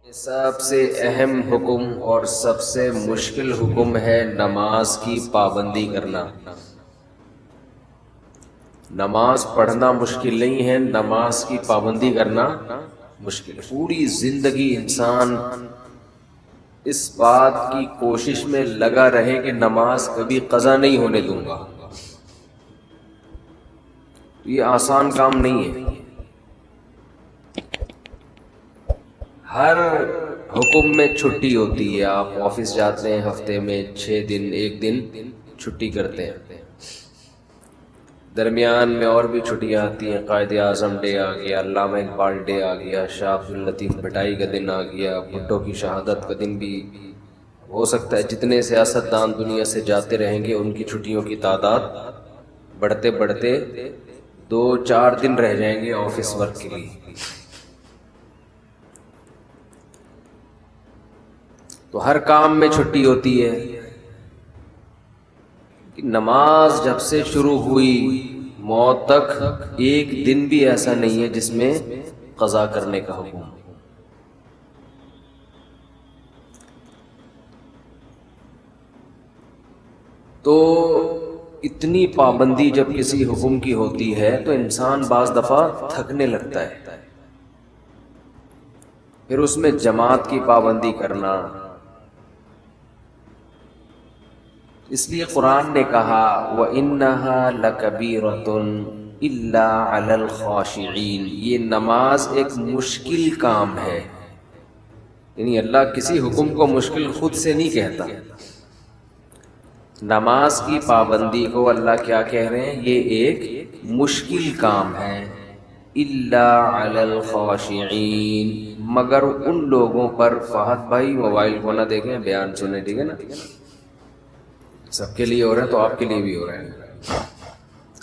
سب سے اہم حکم اور سب سے مشکل حکم ہے نماز کی پابندی کرنا۔ نماز پڑھنا مشکل نہیں ہے، نماز کی پابندی کرنا مشکل ہے۔ پوری زندگی انسان اس بات کی کوشش میں لگا رہے کہ نماز کبھی قضا نہیں ہونے دوں گا، یہ آسان کام نہیں ہے۔ ہر حکم میں چھٹی ہوتی ہے، آپ آفس جاتے ہیں ہفتے میں 6 دن، 1 دن چھٹی کرتے ہیں، درمیان میں اور بھی چھٹیاں آتی ہیں، قائد اعظم ڈے آ گیا، علامہ اقبال ڈے آ گیا، شاہ عبد اللطیف بٹائی کا دن آ گیا، بھٹو کی شہادت کا دن بھی ہو سکتا ہے۔ جتنے سیاستدان دنیا سے جاتے رہیں گے ان کی چھٹیوں کی تعداد بڑھتے بڑھتے 2-4 دن رہ جائیں گے آفس ورک کے لیے۔ تو ہر کام میں چھٹی ہوتی ہے۔ نماز جب سے شروع ہوئی موت تک ایک دن بھی ایسا نہیں ہے جس میں قضا کرنے کا حکم ہو۔ تو اتنی پابندی جب کسی حکم کی ہوتی ہے تو انسان بعض دفعہ تھکنے لگتا ہے، پھر اس میں جماعت کی پابندی کرنا۔ اس لیے قرآن نے کہا وَإِنَّهَا لَكَبِيرَةٌ إِلَّا عَلَى الْخَاشِعِينَ، یہ نماز ایک مشکل کام ہے، یعنی اللہ کسی حکم کو مشکل خود سے نہیں کہتا۔ نماز کی پابندی کو اللہ کیا کہہ رہے ہیں؟ یہ ایک مشکل کام ہے۔ إِلَّا عَلَى الْخَاشِعِينَ، مگر ان لوگوں پر۔ فہد بھائی موبائل کو نہ دیکھیں، بیان سنیں، ٹھیک ہے نا؟ سب کے لیے ہو رہا ہے تو آپ کے لیے بھی ہو رہا ہے۔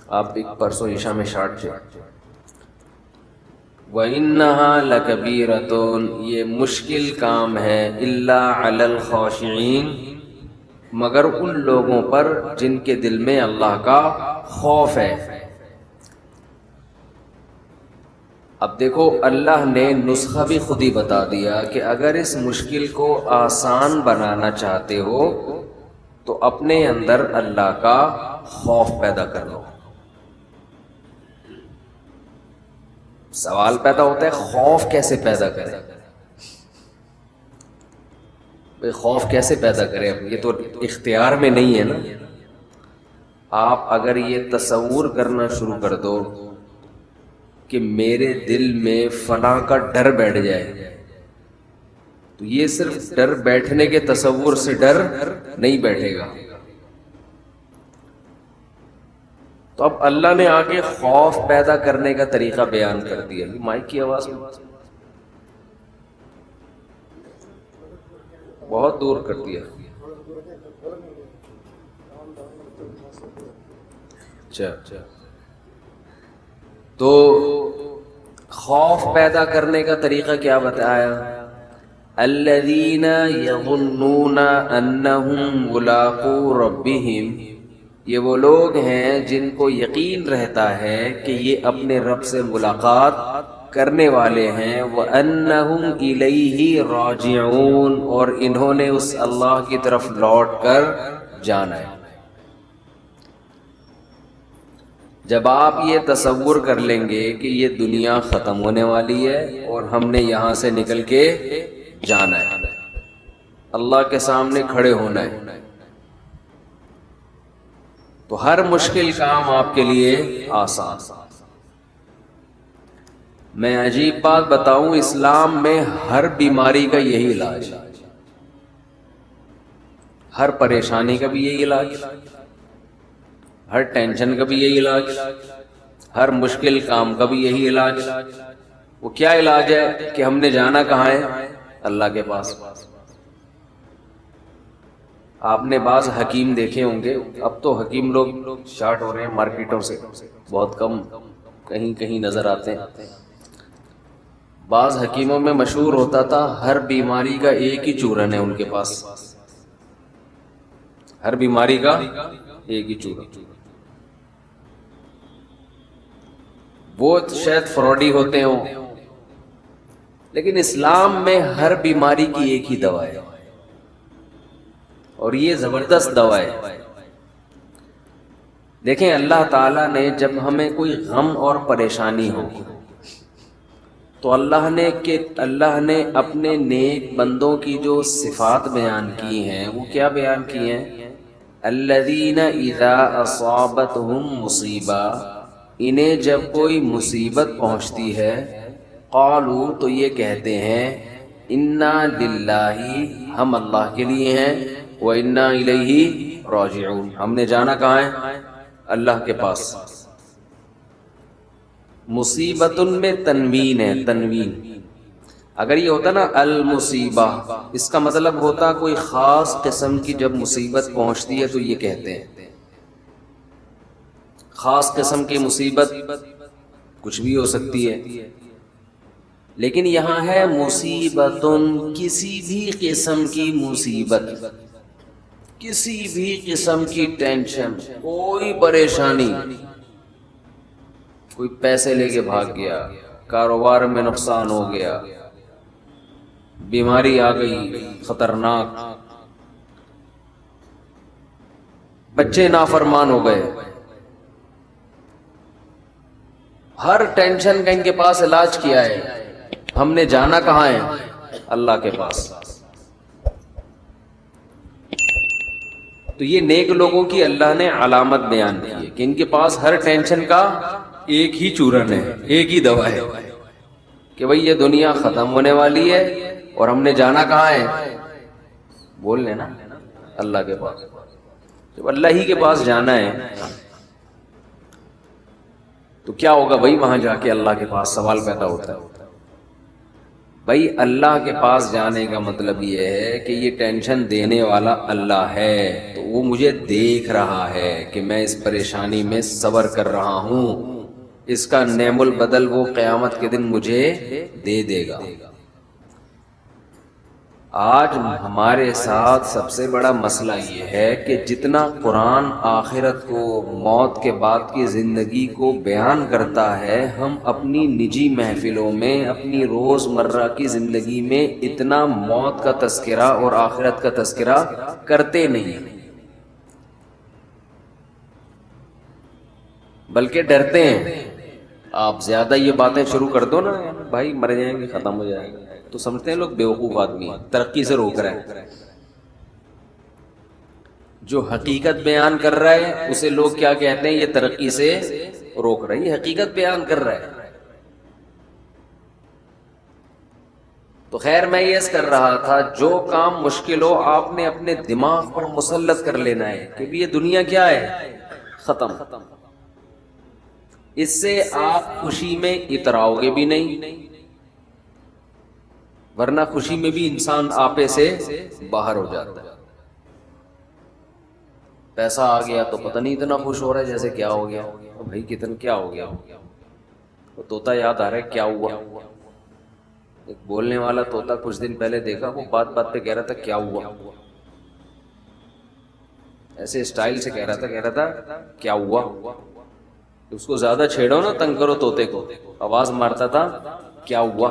آپ بھی پرسوں عشاء میں شارٹ تھے۔ وَإِنَّهَا لَكَبِيرَةٌ، یہ مشکل کام ہے، إِلَّا عَلَى الْخَاشِعِينَ، مگر ان لوگوں پر جن کے دل میں اللہ کا خوف ہے۔ اب دیکھو اللہ نے نسخہ بھی خود ہی بتا دیا کہ اگر اس مشکل کو آسان بنانا چاہتے ہو تو اپنے اندر اللہ کا خوف پیدا کر لو۔ سوال پیدا ہوتا ہے خوف کیسے پیدا کریں؟ بھئی خوف کیسے پیدا کریں؟ یہ تو اختیار میں نہیں ہے نا۔ آپ اگر یہ تصور کرنا شروع کر دو کہ میرے دل میں فلاں کا ڈر بیٹھ جائے، تو یہ صرف ڈر بیٹھنے کے تصور سے ڈر نہیں بیٹھے گا۔ تو اب اللہ نے آگے خوف پیدا کرنے کا طریقہ بیان کر دیا۔ یہ مائک کی آواز میں بہت دور کر دیا۔ اچھا، تو خوف پیدا کرنے کا طریقہ کیا بتایا؟ الذین یظنون انہم ملاقو ربہم، یہ وہ لوگ ہیں جن کو یقین رہتا ہے کہ یہ اپنے رب سے ملاقات کرنے والے ہیں، وَأَنَّهُمْ إِلَيْهِ رَاجِعُونَ، اور انہوں نے اس اللہ کی طرف لوٹ کر جانا ہے۔ جب آپ یہ تصور کر لیں گے کہ یہ دنیا ختم ہونے والی ہے اور ہم نے یہاں سے نکل کے جانا ہے، اللہ کے سامنے کھڑے ہونا ہے، تو ہر مشکل کام آپ کے لیے آسان۔ میں عجیب بات بتاؤں، اسلام میں ہر بیماری کا یہی علاج ہے، ہر پریشانی کا بھی یہی علاج، ہر ٹینشن کا بھی یہی علاج، ہر مشکل کام کا بھی یہی علاج۔ وہ کیا علاج ہے کہ ہم نے جانا کہاں ہے؟ اللہ کے پاس۔ آپ نے بعض حکیم دیکھے ہوں گے، اب تو حکیم لوگ شارٹ ہو رہے ہیں مارکیٹوں سے، بہت کم کہیں کہیں نظر آتے ہیں۔ بعض حکیموں میں مشہور ہوتا تھا ہر بیماری کا ایک ہی چورن ہے ان کے پاس، ہر بیماری کا ایک ہی چورن۔ وہ شاید فراڈی ہوتے ہوں، لیکن اسلام میں ہر بیماری کی ایک ہی دوا ہے، اور یہ زبردست دوا ہے۔ دیکھیں اللہ تعالیٰ نے جب ہمیں کوئی غم اور پریشانی ہو تو اللہ نے اپنے نیک بندوں کی جو صفات بیان کی ہیں وہ کیا بیان کی ہیں؟ الذین اذا اصابتہم مصیبہ، انہیں جب کوئی مصیبت پہنچتی ہے، قالوا تو یہ کہتے ہیں، انا للہ، ہم اللہ کے لیے ہیں، وانا الیہ راجعون، ہم نے جانا کہاں ہے؟ اللہ کے پاس۔ مصیبت میں تنوین ہے، تنوین۔ اگر یہ ہوتا نا المصیبہ، اس کا مطلب ہوتا کوئی خاص قسم کی جب مصیبت پہنچتی ہے تو یہ کہتے ہیں۔ خاص قسم کی مصیبت کچھ بھی ہو سکتی ہے، لیکن یہاں ہے مصیبت، کسی بھی قسم کی مصیبت، کسی بھی قسم کی ٹینشن، کوئی پریشانی، کوئی پیسے لے کے بھاگ گیا، کاروبار میں نقصان ہو گیا، بیماری آ گئی خطرناک، بچے نافرمان ہو گئے، ہر ٹینشن کا ان کے پاس علاج کیا ہے، ہم نے جانا کہاں ہے؟ اللہ کے پاس۔ تو یہ نیک لوگوں کی اللہ نے علامت بیان کی ہے کہ ان کے پاس ہر ٹینشن کا ایک ہی چورن ہے، ایک ہی دوا ہے، کہ بھئی یہ دنیا ختم ہونے والی ہے اور ہم نے جانا کہاں ہے؟ بول لینا اللہ کے پاس۔ جب اللہ ہی کے پاس جانا ہے تو کیا ہوگا بھائی؟ وہاں جا کے اللہ کے پاس سوال پیدا ہوتا ہے، بھائی اللہ کے پاس جانے کا مطلب یہ ہے کہ یہ ٹینشن دینے والا اللہ ہے، تو وہ مجھے دیکھ رہا ہے کہ میں اس پریشانی میں صبر کر رہا ہوں، اس کا نعم البدل وہ قیامت کے دن مجھے دے دے گا۔ آج ہمارے ساتھ سب سے بڑا مسئلہ یہ ہے کہ جتنا قرآن آخرت کو، موت کے بعد کی زندگی کو بیان کرتا ہے، ہم اپنی نجی محفلوں میں، اپنی روز مرہ کی زندگی میں اتنا موت کا تذکرہ اور آخرت کا تذکرہ کرتے نہیں، بلکہ ڈرتے ہیں۔ آپ زیادہ یہ باتیں شروع کر دو نا، بھائی مر جائیں گے، ختم ہو جائے گا، تو سمجھتے ہیں لوگ بیوقوف آدمی ہیں، ترقی سے روک رہے ہیں۔ جو حقیقت بیان کر رہا ہے اسے لوگ کیا کہتے ہیں؟ یہ ترقی سے روک رہا ہے، یہ حقیقت بیان کر رہا ہے۔ تو خیر میں یہ کر رہا تھا، جو کام مشکل ہو آپ نے اپنے دماغ پر مسلط کر لینا ہے کہ یہ دنیا کیا ہے؟ ختم۔ اس سے آپ خوشی میں اتراؤ گے بھی نہیں، ورنہ خوشی میں بھی انسان آپے سے باہر ہو جاتا ہے۔ پیسہ آ گیا تو پتہ نہیں اتنا خوش ہو رہا ہے جیسے کیا ہو گیا، بھائی کتنا کیا ہو گیا، وہ طوطا یاد آ رہا ہے کیا ہوا، ایک بولنے والا طوطا کچھ دن پہلے دیکھا، وہ بات بات پہ کہہ رہا تھا کیا ہوا، ایسے اسٹائل سے کہہ رہا تھا کیا ہوا۔ اس کو زیادہ چھیڑو نا، تنگ کرو طوطے کو، آواز مارتا تھا کیا ہوا۔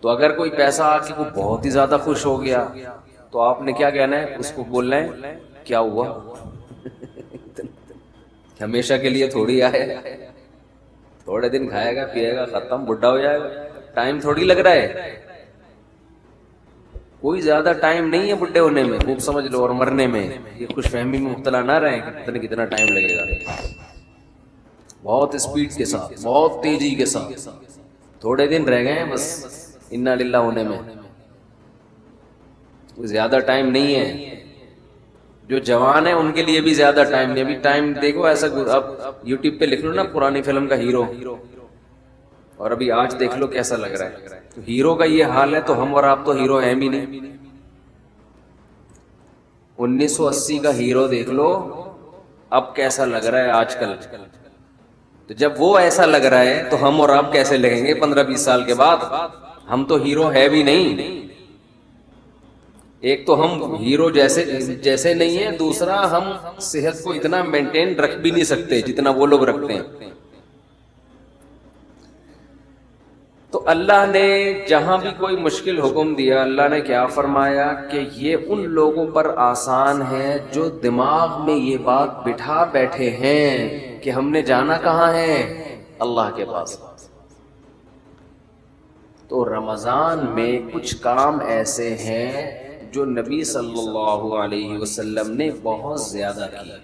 تو اگر کوئی پیسہ آ کے وہ بہت ہی زیادہ خوش ہو گیا تو آپ نے کیا کہنا ہے؟ اس کو بولنا ہے کیا ہوا۔ ہمیشہ کے لیے تھوڑی آئے، تھوڑے دن کھائے گا پیے گا ختم، بڈھا ہو جائے گا، ٹائم تھوڑی لگ رہا ہے، کوئی زیادہ ٹائم نہیں ہے بڈھے ہونے میں، خوب سمجھ لو، اور مرنے میں یہ خوش فہمی میں مبتلا نہ رہیں کہ کتنا ٹائم لگے گا۔ بہت اسپیڈ کے ساتھ، بہت تیزی کے ساتھ، تھوڑے دن رہ گئے ہیں بس انا للہ ہونے میں، کوئی زیادہ ٹائم نہیں ہے۔ جو جوان ہیں ان کے لیے بھی زیادہ ٹائم نہیں، ابھی ٹائم دیکھو ایسا، اب یوٹیوب پہ لکھ لو نا پرانی فلم کا ہیرو، اور ابھی آج دیکھ لو کیسا لگ رہا ہے۔ تو ہیرو کا یہ حال ہے تو ہم اور آپ تو ہیرو ہیں بھی نہیں۔ 1980 کا ہیرو دیکھ لو اب کیسا لگ رہا ہے آج کل، تو جب وہ ایسا لگ رہا ہے تو ہم اور آپ کیسے لگیں گے 15-20 سال کے بعد؟ ہم تو ہیرو ہے بھی نہیں، ایک تو ہم ہیرو جیسے نہیں ہیں، دوسرا ہم صحت کو اتنا مینٹین رکھ بھی نہیں سکتے جتنا وہ لوگ رکھتے ہیں۔ تو اللہ نے جہاں بھی کوئی مشکل حکم دیا، اللہ نے کیا فرمایا کہ یہ ان لوگوں پر آسان ہے جو دماغ میں یہ بات بٹھا بیٹھے ہیں کہ ہم نے جانا کہاں ہے، اللہ کے پاس۔ تو رمضان میں کچھ کام ایسے ہیں جو نبی صلی اللہ علیہ وسلم نے بہت زیادہ کیا،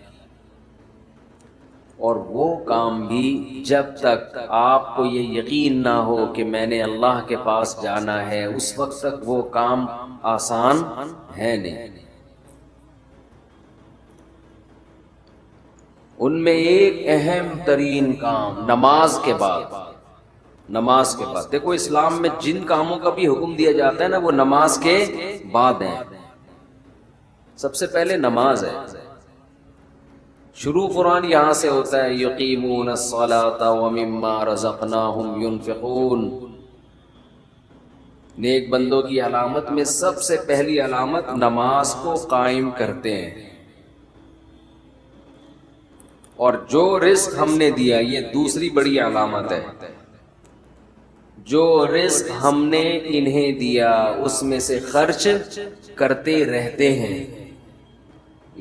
اور وہ کام بھی جب تک آپ کو یہ یقین نہ ہو کہ میں نے اللہ کے پاس جانا ہے، اس وقت تک وہ کام آسان ہے نہیں۔ ان میں ایک اہم ترین کام نماز کے بعد، نماز کے بعد دیکھو اسلام میں جن کاموں کا بھی حکم دیا جاتا ہے نا وہ نماز کے بعد ہیں۔ سب سے پہلے نماز ہے، شروع قرآن یہاں سے ہوتا ہے، یقیمون الصلاۃ ومما رزقناہم ینفقون۔ نیک بندوں کی علامت میں سب سے پہلی علامت نماز کو قائم کرتے ہیں، اور جو رزق ہم نے دیا یہ دوسری بڑی علامت ہے، جو رزق ہم نے انہیں دیا اس میں سے خرچ کرتے رہتے ہیں۔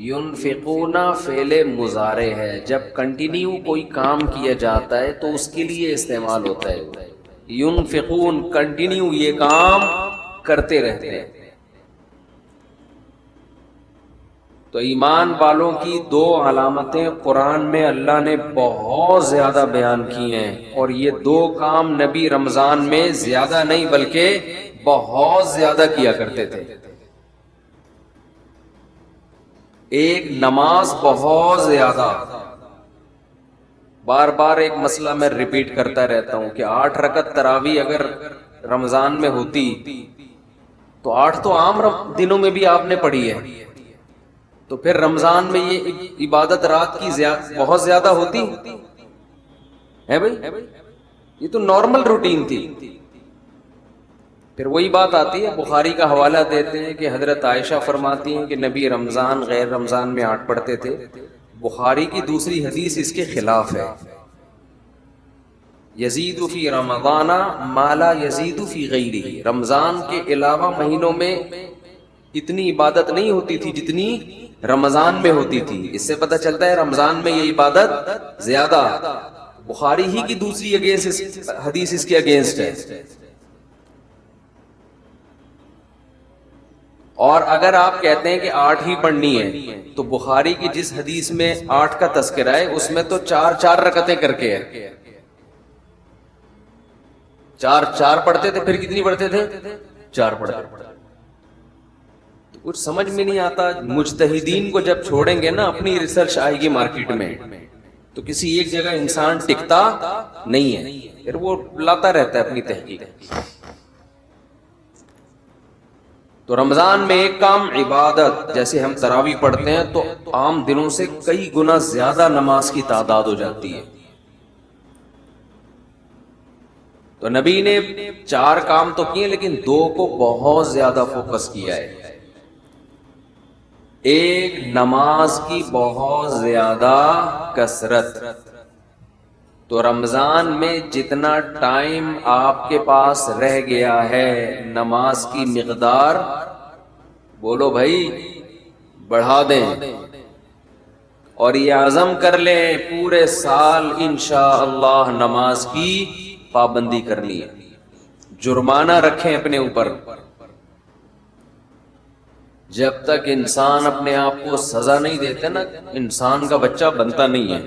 ینفقون فعل مضارع ہے، جب کنٹینیو کوئی کام کیا جاتا ہے تو اس کے لیے استعمال ہوتا ہے، ینفقون، کنٹینیو یہ کام کرتے رہتے ہیں۔ تو ایمان والوں کی دو علامتیں قرآن میں اللہ نے بہت زیادہ بیان کی ہیں، اور یہ دو کام نبی رمضان میں زیادہ نہیں بلکہ بہت زیادہ کیا کرتے تھے۔ ایک نماز بہت زیادہ، بار بار ایک مسئلہ میں ریپیٹ کرتا رہتا ہوں کہ 8 رکعت تراویح اگر رمضان میں ہوتی تو 8 تو عام دنوں میں بھی آپ نے پڑھی ہے، تو پھر رمضان میں یہ عبادت رات کی بہت زیادہ ہوتی ہے بھائی، یہ تو نارمل روٹین تھی۔ پھر وہی بات آتی ہے، بخاری کا حوالہ دیتے ہیں کہ حضرت عائشہ فرماتی ہیں کہ نبی رمضان غیر رمضان میں 8 پڑھتے تھے۔ بخاری کی دوسری حدیث اس کے خلاف ہے، یزید فی رمضان ما لا یزید فی غیرہ، رمضان کے علاوہ مہینوں میں اتنی عبادت نہیں ہوتی تھی جتنی رمضان میں ہوتی تھی۔ اس سے پتہ چلتا ہے رمضان میں یہ عبادت زیادہ، بخاری ہی کی دوسری حدیث اس کے اگینسٹ ہے۔ اور اگر آپ کہتے ہیں کہ 8 ہی پڑھنی ہے تو بخاری کی جس حدیث میں 8 کا تذکرہ ہے اس میں تو 4 رکعتیں کر کے ہے، 4 پڑھتے تھے، پھر کتنی پڑھتے تھے؟ 4 پڑھتے تھے۔ کچھ سمجھ میں نہیں آتا، مجتہدین کو جب چھوڑیں گے نا اپنی ریسرچ آئے گی مارکیٹ میں، تو کسی ایک جگہ انسان ٹکتا نہیں ہے، پھر وہ لاتا رہتا ہے اپنی تحقیق۔ تو رمضان میں ایک کام عبادت، جیسے ہم تراویح پڑھتے ہیں تو عام دنوں سے کئی گنا زیادہ نماز کی تعداد ہو جاتی ہے۔ تو نبی نے 4 کام تو کیے لیکن 2 کو بہت زیادہ فوکس کیا ہے۔ ایک نماز کی بہت زیادہ کثرت، تو رمضان میں جتنا ٹائم آپ کے پاس رہ گیا ہے نماز کی مقدار بولو بھائی بڑھا دیں، اور یہ عزم کر لیں پورے سال انشاءاللہ نماز کی پابندی کرنی ہے۔ جرمانہ رکھیں اپنے اوپر، جب تک انسان اپنے آپ کو سزا نہیں دیتے نا انسان کا بچہ بنتا نہیں ہے۔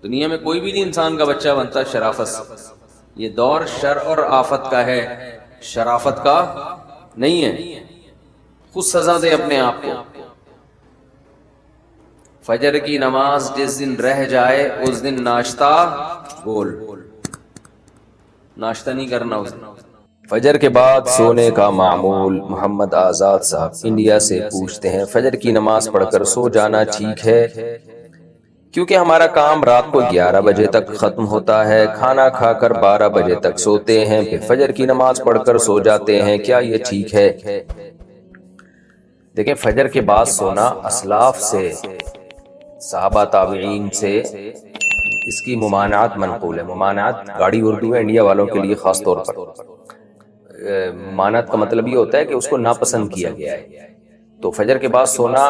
دنیا میں کوئی بھی نہیں انسان کا بچہ بنتا شرافت سے، یہ دور شر اور آفت کا ہے، شرافت کا نہیں ہے۔ خود سزا دے اپنے آپ کو۔ فجر کی نماز جس دن رہ جائے اس دن ناشتہ بول، ناشتہ نہیں کرنا اس دن۔ فجر کے بعد سونے کا معمول۔ محمد آزاد صاحب انڈیا سے پوچھتے ہیں فجر کی نماز پڑھ کر سو جانا ٹھیک ہے؟ کیونکہ ہمارا کام رات کو 11 بجے تک ختم ہوتا ہے، کھانا کھا کر 12 بجے تک سوتے ہیں، پھر فجر کی نماز پڑھ کر سو جاتے ہیں، کیا یہ ٹھیک ہے؟ دیکھیں فجر کے بعد سونا اسلاف سے، صحابہ تابعین سے اس کی ممانعت منقول ہے. ممانعت گاڑی اردو ہے انڈیا والوں کے لیے خاص طور پر. ممانعت کا مطلب یہ ہوتا ہے کہ اس کو ناپسند کیا گیا ہے. تو فجر کے بعد سونا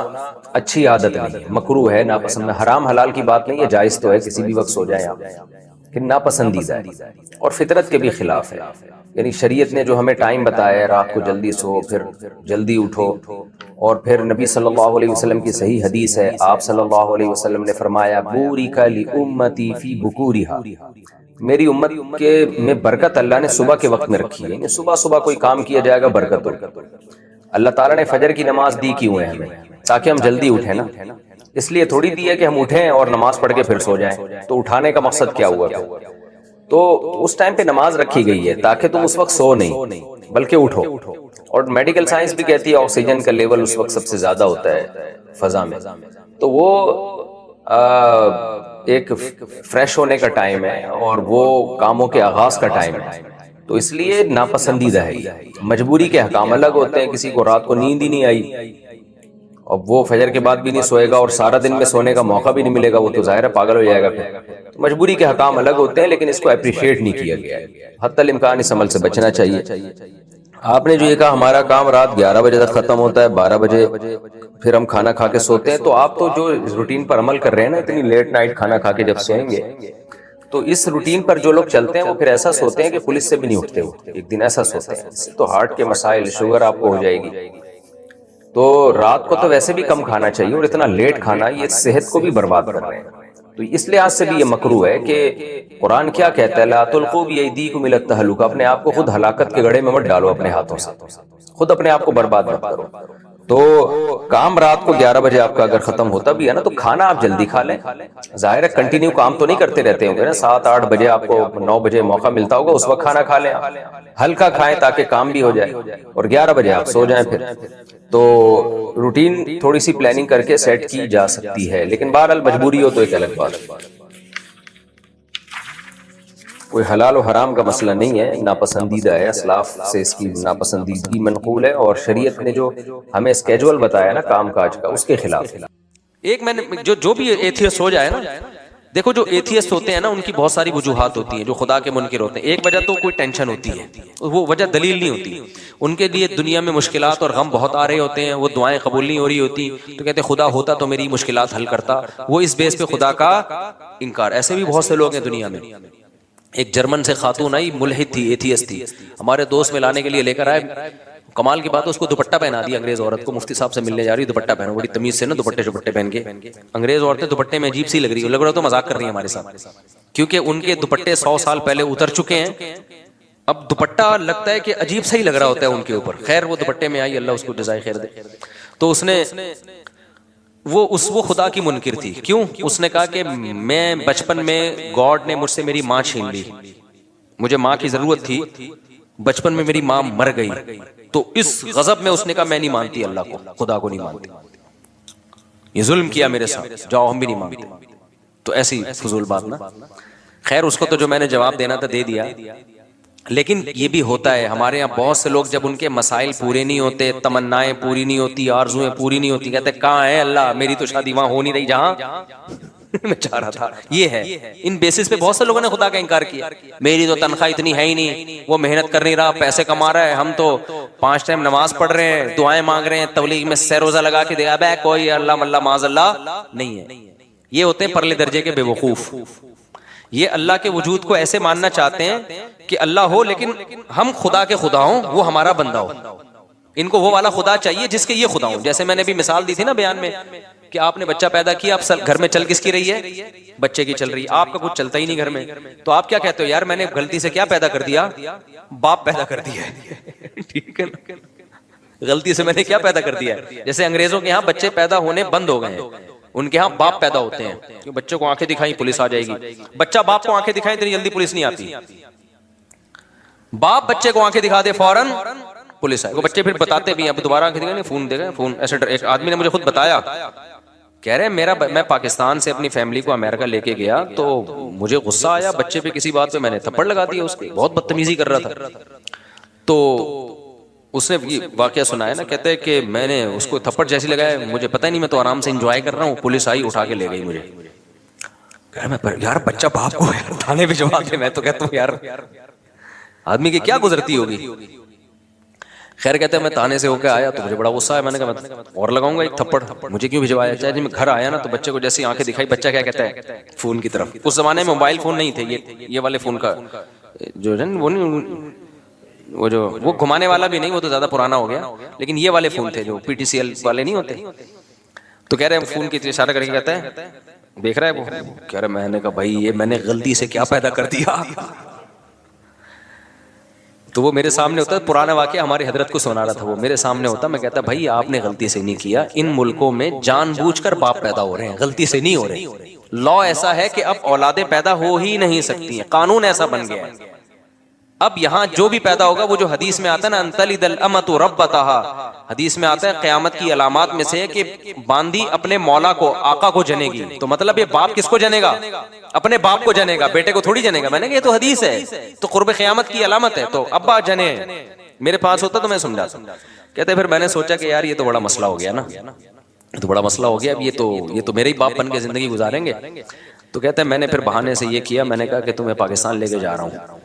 اچھی عادت نہیں ہے، مکروہ ہے، ناپسند. حرام حلال کی بات نہیں ہے، جائز تو ہے کسی بھی وقت سو جائیں آپ، کہ ناپسندیدہ ہے اور فطرت کے بھی خلاف ہے. یعنی شریعت نے جو ہمیں ٹائم بتایا ہے رات کو جلدی سو پھر جلدی اٹھو، اور پھر نبی صلی اللہ علیہ وسلم کی صحیح حدیث ہے، آپ صلی اللہ علیہ وسلم نے فرمایا بورک لامتی فی بکورہا، میری امت کے میں برکت اللہ نے صبح کے وقت میں رکھی ہے. یعنی صبح صبح کوئی کام کیا جائے گا برکت ہوگی. اللہ تعالیٰ نے فجر کی نماز دی کیوں ہے ہمیں؟ تاکہ ہم جلدی اٹھیں نا. اس لیے تھوڑی دی ہے کہ ہم اٹھیں اور نماز پڑھ کے پھر سو جائیں. تو اٹھانے کا مقصد کیا ہوا پھر؟ تو اس ٹائم پہ نماز رکھی گئی ہے تاکہ تم اس وقت سو نہیں بلکہ اٹھو. اور میڈیکل سائنس بھی کہتی ہے آکسیجن کا لیول اس وقت سب سے زیادہ ہوتا ہے فضا میں، تو وہ ایک فریش ہونے کا ٹائم ہے اور وہ کاموں کے آغاز کا ٹائم ہے. تو اس لیے ناپسندیدہ ہے. مجبوری کے حکام الگ ہوتے ہیں. کسی کو رات کو نیند ہی نہیں آئی اور وہ فجر کے بعد بھی نہیں سوئے گا اور سارا دن میں سونے کا موقع بھی نہیں ملے گا، وہ تو ظاہر ہے پاگل ہو جائے گا پھر. تو مجبوری کے حکام الگ ہوتے ہیں، لیکن اس کو اپریشیٹ نہیں کیا گیا ہے. حتی الامکان اس عمل سے بچنا چاہیے. آپ نے جو یہ کہا ہمارا کام رات 11 بجے تک ختم ہوتا ہے، 12 بجے پھر ہم کھانا کھا کے سوتے ہیں، تو آپ تو جو روٹین پر عمل کر رہے ہیں نا، اتنی لیٹ نائٹ کھانا کھا کے جب سوئیں گے، تو اس روٹین پر جو لوگ چلتے ہیں وہ پھر ایسا سوتے ہیں کہ پولیس سے بھی نہیں اٹھتے. وہ ایک دن ایسا سوتے ہیں. اس سے تو ہارٹ کے مسائل، شوگر آپ کو ہو جائے گی. تو رات کو تو ویسے بھی کم کھانا چاہیے، اور اتنا لیٹ کھانا یہ صحت کو بھی برباد کر رہے ہیں. تو اس لحاظ سے بھی یہ مکروہ ہے کہ قرآن کیا کہتا ہے، لا تلقوا بایدیکم الی التہلکہ، اپنے آپ کو خود ہلاکت کے گڑھے میں مت ڈالو اپنے ہاتھوں سے، خود اپنے آپ کو برباد مت کرو. تو کام رات کو 11 بجے آپ کا اگر ختم ہوتا بھی ہے نا، تو کھانا آپ جلدی کھا لیں. ظاہر ہے کنٹینیو کام تو نہیں کرتے رہتے ہوں گے نا، 7-8 بجے آپ کو 9 بجے موقع ملتا ہوگا، اس وقت کھانا کھا لیں. ہلکا کھائیں تاکہ کام بھی ہو جائے، اور 11 بجے آپ سو جائیں پھر. تو روٹین تھوڑی سی پلاننگ کر کے سیٹ کی جا سکتی ہے، لیکن بہرحال مجبوری ہو تو ایک الگ بات ہے. کوئی حلال و حرام کا مسئلہ نہیں ہے، ناپسندیدہ ہے. اسلاف سے اس کی ناپسندیدگی منقول ہے، اور شریعت نے جو ہمیں اسکیجول بتایا نا کام کاج کا، اس کے خلاف ہے. ایک میں نے جو بھی ایتھیسٹ ہو جائے نا، دیکھو جو ایتھیسٹ ہوتے ہیں نا ان کی بہت ساری وجوہات ہوتی ہیں، جو خدا کے منکر ہوتے ہیں. ایک وجہ تو کوئی ٹینشن ہوتی ہے، وہ وجہ دلیل نہیں ہوتی. ان کے لیے دنیا میں مشکلات اور غم بہت آ رہے ہوتے ہیں، وہ دعائیں قبول نہیں ہو رہی ہوتی، تو کہتے ہیں خدا ہوتا تو میری مشکلات حل کرتا. وہ اس بیس پہ خدا کا انکار. ایسے بھی بہت سے لوگ ہیں دنیا میں. ایک جرمن سے خاتون آئی، ملحد تھی، ایتھیسٹ تھی، ہمارے دوست میں لانے کے لیے لے کر آئے. کمال کی بات ہے اس کو دوپٹہ پہنا دیا. انگریز عورت کو مفتی صاحب سے ملنے جا رہی، دوپٹہ پہنو، بڑی تمیز سے نا دوپٹے پہن کے. انگریز عورتیں دوپٹے میں عجیب سی لگ رہی ہے، لگ رہا تو مذاق کر رہی ہیں ہمارے ساتھ، کیونکہ ان کے دوپٹے 100 سال پہلے اتر چکے ہیں. اب دوپٹہ لگتا ہے کہ عجیب سا ہی لگ رہا ہوتا ہے ان کے اوپر. خیر وہ دوپٹے میں آئی، اللہ اس کو جزائے خیر دے. تو اس نے وہ خدا کی منکر تھی. کیوں؟ اس نے کہا کہ میں بچپن میں گاڈ نے مجھ سے میری ماں چھین لی، مجھے ماں کی ضرورت تھی، بچپن میں میری ماں مر گئی. تو اس غضب میں اس نے کہا میں نہیں مانتی اللہ کو، خدا کو نہیں مانتی، یہ ظلم کیا میرے ساتھ، جاؤ ہم بھی نہیں مانتے. تو ایسی فضول بات نا. خیر اس کو تو جو میں نے جواب دینا تھا دے دیا. لیکن یہ بھی ہوتا ہے ہمارے یہاں بہت سے لوگ جب ان کے مسائل پورے نہیں ہوتے، تمنائیں پوری نہیں ہوتی، آرزویں پوری نہیں ہوتی، کہتے کہاں ہے اللہ، میری تو شادی وہاں ہو نہیں رہی جہاں میں چاہ رہا تھا. یہ ہے ان بیسس پہ بہت سے لوگوں نے خدا کا انکار کیا. میری تو تنخواہ اتنی ہے ہی نہیں، وہ محنت کر نہیں رہا، پیسے کما رہا ہے، ہم تو 5 ٹائم نماز پڑھ رہے ہیں، دعائیں مانگ رہے ہیں، تبلیغ میں سہ روزہ لگا کے دیا. بے کوئی اللہ ملا معاذ اللہ نہیں ہے. یہ ہوتے ہیں پرلے درجے کے بے وقوف. یہ اللہ کے وجود کو ایسے ماننا چاہتے ہیں کہ اللہ ہو لیکن ہم خدا کے خدا ہوں، وہ ہمارا بندہ ہو. ان کو وہ والا خدا چاہیے جس کے یہ خدا ہوں. جیسے میں نے بھی مثال دی تھی نا بیان میں کہ آپ نے بچہ پیدا کیا، اب گھر میں چل کس کی رہی ہے؟ بچے کی چل رہی ہے. آپ کا کچھ چلتا ہی نہیں گھر میں، تو آپ کیا کہتے ہو؟ یار میں نے غلطی سے کیا پیدا کر دیا؟ باپ پیدا کر دیا ہے. ٹھیک ہے نا، غلطی سے میں نے کیا پیدا کر دیا ہے. جیسے انگریزوں کے ہاں بچے پیدا ہونے بند ہو گئے ہیں، ان کے ہاں باپ پیدا ہوتے ہیں. بچوں کو آنکھیں دکھائیں پولیس آ جائے گی. بچہ باپ کو آنکھیں دکھائیں اتنی جلدی پولیس نہیں آتی. باپ بچے کو آنکھیں دکھا دے فوراً پولیس آئے. وہ بچے پھر بتاتے بھی ہیں، اب دوبارہ آنکھیں دکھائیں، فون دے گئے فون. ایسے ایک آدمی نے مجھے خود بتایا، کہہ رہے میں پاکستان سے اپنی فیملی کو امریکہ لے کے گیا تو مجھے غصہ آیا بچے پہ کسی بات پہ، میں نے تھپڑ لگا دیا اس کے، بہت بدتمیزی کر رہا تھا. تو اس نے یہ واقعہ سنایا نا، کہتے ہیں کہ میں نے اس کو تھپڑ جیسی لگایا، مجھے پتہ ہی نہیں، میں تو آرام سے انجوائے کر رہا ہوں، پولیس آئی اٹھا کے لے گئی مجھے. کہہ رہا میں یار بچہ باپ کو یار تھانے بھجوا دے. میں تو کہتا ہوں یار آدمی کی کیا گزرتی ہوگی. خیر کہتے ہیں میں تانے سے ہو کے آیا تو مجھے بڑا غصہ آیا. میں نے کہا میں اور لگاؤں گا ایک تھپڑ, مجھے کیوں بھجوایا. چاہے جی میں گھر آیا نا تو بچے کو جیسی آنکھیں دکھائی, بچہ کیا کہتا ہے فون کی طرف. اس زمانے میں موبائل فون نہیں تھے, یہ والے فون کا جو ہے وہ نہیں, وہ گھمانے والا بھی نہیں, وہ تو زیادہ پرانا ہو گیا, لیکن یہ والے فون تھے جو پی ٹی سی ایل والے نہیں ہوتے. تو کہہ رہے ہیں فون کی اشارہ کر کے کہتا ہے دیکھ رہا ہے وہ, کہہ رہے میں نے کہا بھائی یہ میں نے غلطی سے کیا پیدا کر دیا. تو وہ میرے سامنے ہوتا, پرانا واقعہ ہمارے حضرت کو سنا رہا تھا, وہ میرے سامنے ہوتا, میں کہتا بھائی آپ نے غلطی سے نہیں کیا, ان ملکوں میں جان بوجھ کر باپ پیدا ہو رہے ہیں, غلطی سے نہیں ہو رہے. لا ایسا ہے کہ اب اولادیں پیدا ہو ہی نہیں سکتی ہیں, قانون ایسا بن گیا ہے. اب یہاں جو بھی پیدا ہوگا, وہ جو حدیث میں آتا ہے نا انتلد الامۃ ربتہا, حدیث میں آتا ہے قیامت کی علامات میں سے کہ باندی اپنے مولا کو, آقا کو جنے گی. تو مطلب یہ باپ کس کو جنے گا, اپنے باپ کو جنے گا, بیٹے کو تھوڑی جنے گا. میں نے کہا یہ تو حدیث ہے, تو قرب قیامت کی علامت ہے, تو ابا جنے. میرے پاس ہوتا تو میں سمجھاتا. کہتے پھر میں نے سوچا کہ یار یہ تو بڑا مسئلہ ہو گیا نا, تو بڑا مسئلہ ہو گیا, اب یہ تو میرے ہی باپ بن کے زندگی گزاریں گے. تو کہتے ہیں میں نے پھر بہانے سے یہ کیا, میں نے کہا کہ تمہیں پاکستان لے کے جا رہا ہوں.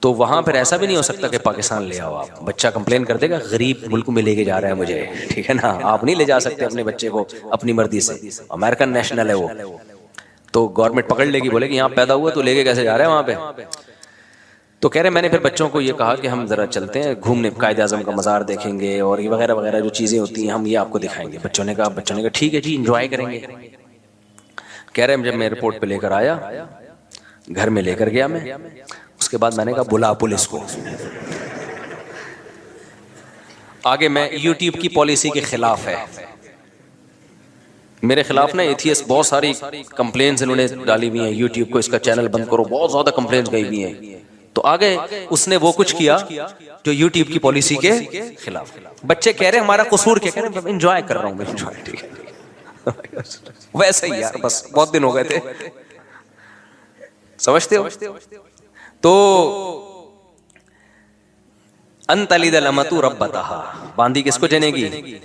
تو وہاں پھر ایسا بھی نہیں ہو سکتا کہ پاکستان لے آؤ آپ, بچہ کمپلین کر دے گا غریب ملک میں لے کے جا رہا ہے مجھے, ٹھیک ہے نا, آپ نہیں لے جا سکتے اپنے بچے کو اپنی مرضی سے, امریکن نیشنل ہے وہ, تو گورنمنٹ پکڑ لے گی, بولے کہ یہاں پیدا ہوا تو لے کے کیسے جا رہے ہیں وہاں پہ. تو کہہ رہے میں نے پھر بچوں کو یہ کہا کہ ہم ذرا چلتے ہیں گھومنے, قائد اعظم کا مزار دیکھیں گے اور یہ وغیرہ وغیرہ جو چیزیں ہوتی ہیں ہم یہ آپ کو دکھائیں گے. بچوں نے کہا ٹھیک ہے جی انجوائے کریں گے. کہہ رہے جب میں ایئرپورٹ پہ لے کر آیا, گھر میں لے کر گیا میں, اس کے بعد میں نے کہا بلا پولیس کو. آگے میں یوٹیوب کی پالیسی کے خلاف ہے, میرے خلاف نا ایتھیس بہت ساری کمپلینز انہوں نے ڈالی ہوئی ہیں یوٹیوب کو, اس کا چینل بند کرو, بہت زیادہ کمپلینز گئی ہوئی ہیں. تو آگے اس نے وہ کچھ کیا جو یوٹیوب کی پالیسی کے خلاف. بچے کہہ رہے ہمارا قصور کیا, کہہ رہے انجوائے کر رہا ہوں میں, انجوائے, ٹھیک ہے ویسے ہی یار, بس بہت دن ہو گئے تھے, سمجھتے ہو. تو انتلد الامۃ ربتہا, باندی کس کو جنے گی,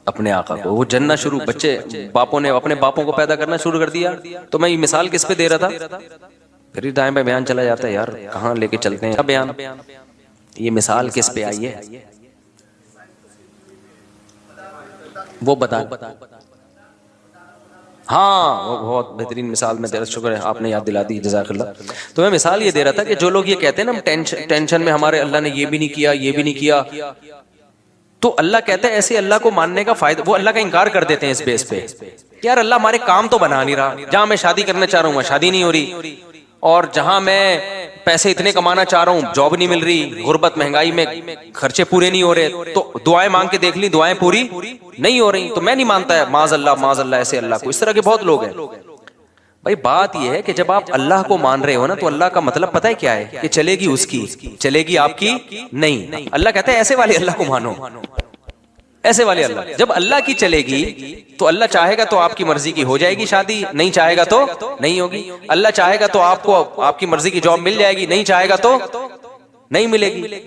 اپنے آقا کو. وہ جننا شروع, بچے باپوں نے اپنے باپوں کو پیدا کرنا شروع کر دیا. تو میں یہ مثال کس پہ دے رہا تھا, پھر دائیں پہ بیان چلا جاتا ہے یار, کہاں لے کے چلتے ہیں بیان. یہ مثال کس پہ آئی ہے وہ بتا. ہاں وہ بہت بہترین مثال میں, شکر ہے آپ نے یاد دلا دی, جزاک اللہ. تو میں مثال یہ دے رہا تھا کہ جو لوگ یہ کہتے ہیں نا ٹینشن میں ہمارے اللہ نے یہ بھی نہیں کیا, یہ بھی نہیں کیا, تو اللہ کہتا ہے ایسے اللہ کو ماننے کا فائدہ, وہ اللہ کا انکار کر دیتے ہیں اس بیس پہ, یار اللہ ہمارے کام تو بنا نہیں رہا, جہاں میں شادی کرنا چاہ رہا ہوں وہاں شادی نہیں ہو رہی, اور جہاں میں پیسے اتنے کمانا چاہ رہا ہوں جاب نہیں مل رہی, غربت مہنگائی میں خرچے پورے نہیں ہو رہے, تو دعائیں مانگ کے دیکھ لی دعائیں پوری نہیں ہو رہی. تو میں نہیں مانتا ہے معاذ اللہ ایسے اللہ کو. اس طرح کے بہت لوگ ہیں. بھائی بات یہ ہے کہ جب آپ اللہ کو مان رہے ہو نا, تو اللہ کا مطلب پتہ ہے کیا ہے, کہ چلے گی اس کی, چلے گی آپ کی نہیں. اللہ کہتا ہے ایسے والے اللہ کو مانو, ایسے والے اللہ. جب اللہ کی چلے گی تو اللہ چاہے گا تو آپ کی مرضی کی ہو جائے گی شادی, نہیں چاہے گا تو نہیں ہوگی. اللہ چاہے گا تو آپ کو آپ کی مرضی کی جاب مل جائے گی, نہیں چاہے گا تو نہیں ملے گی.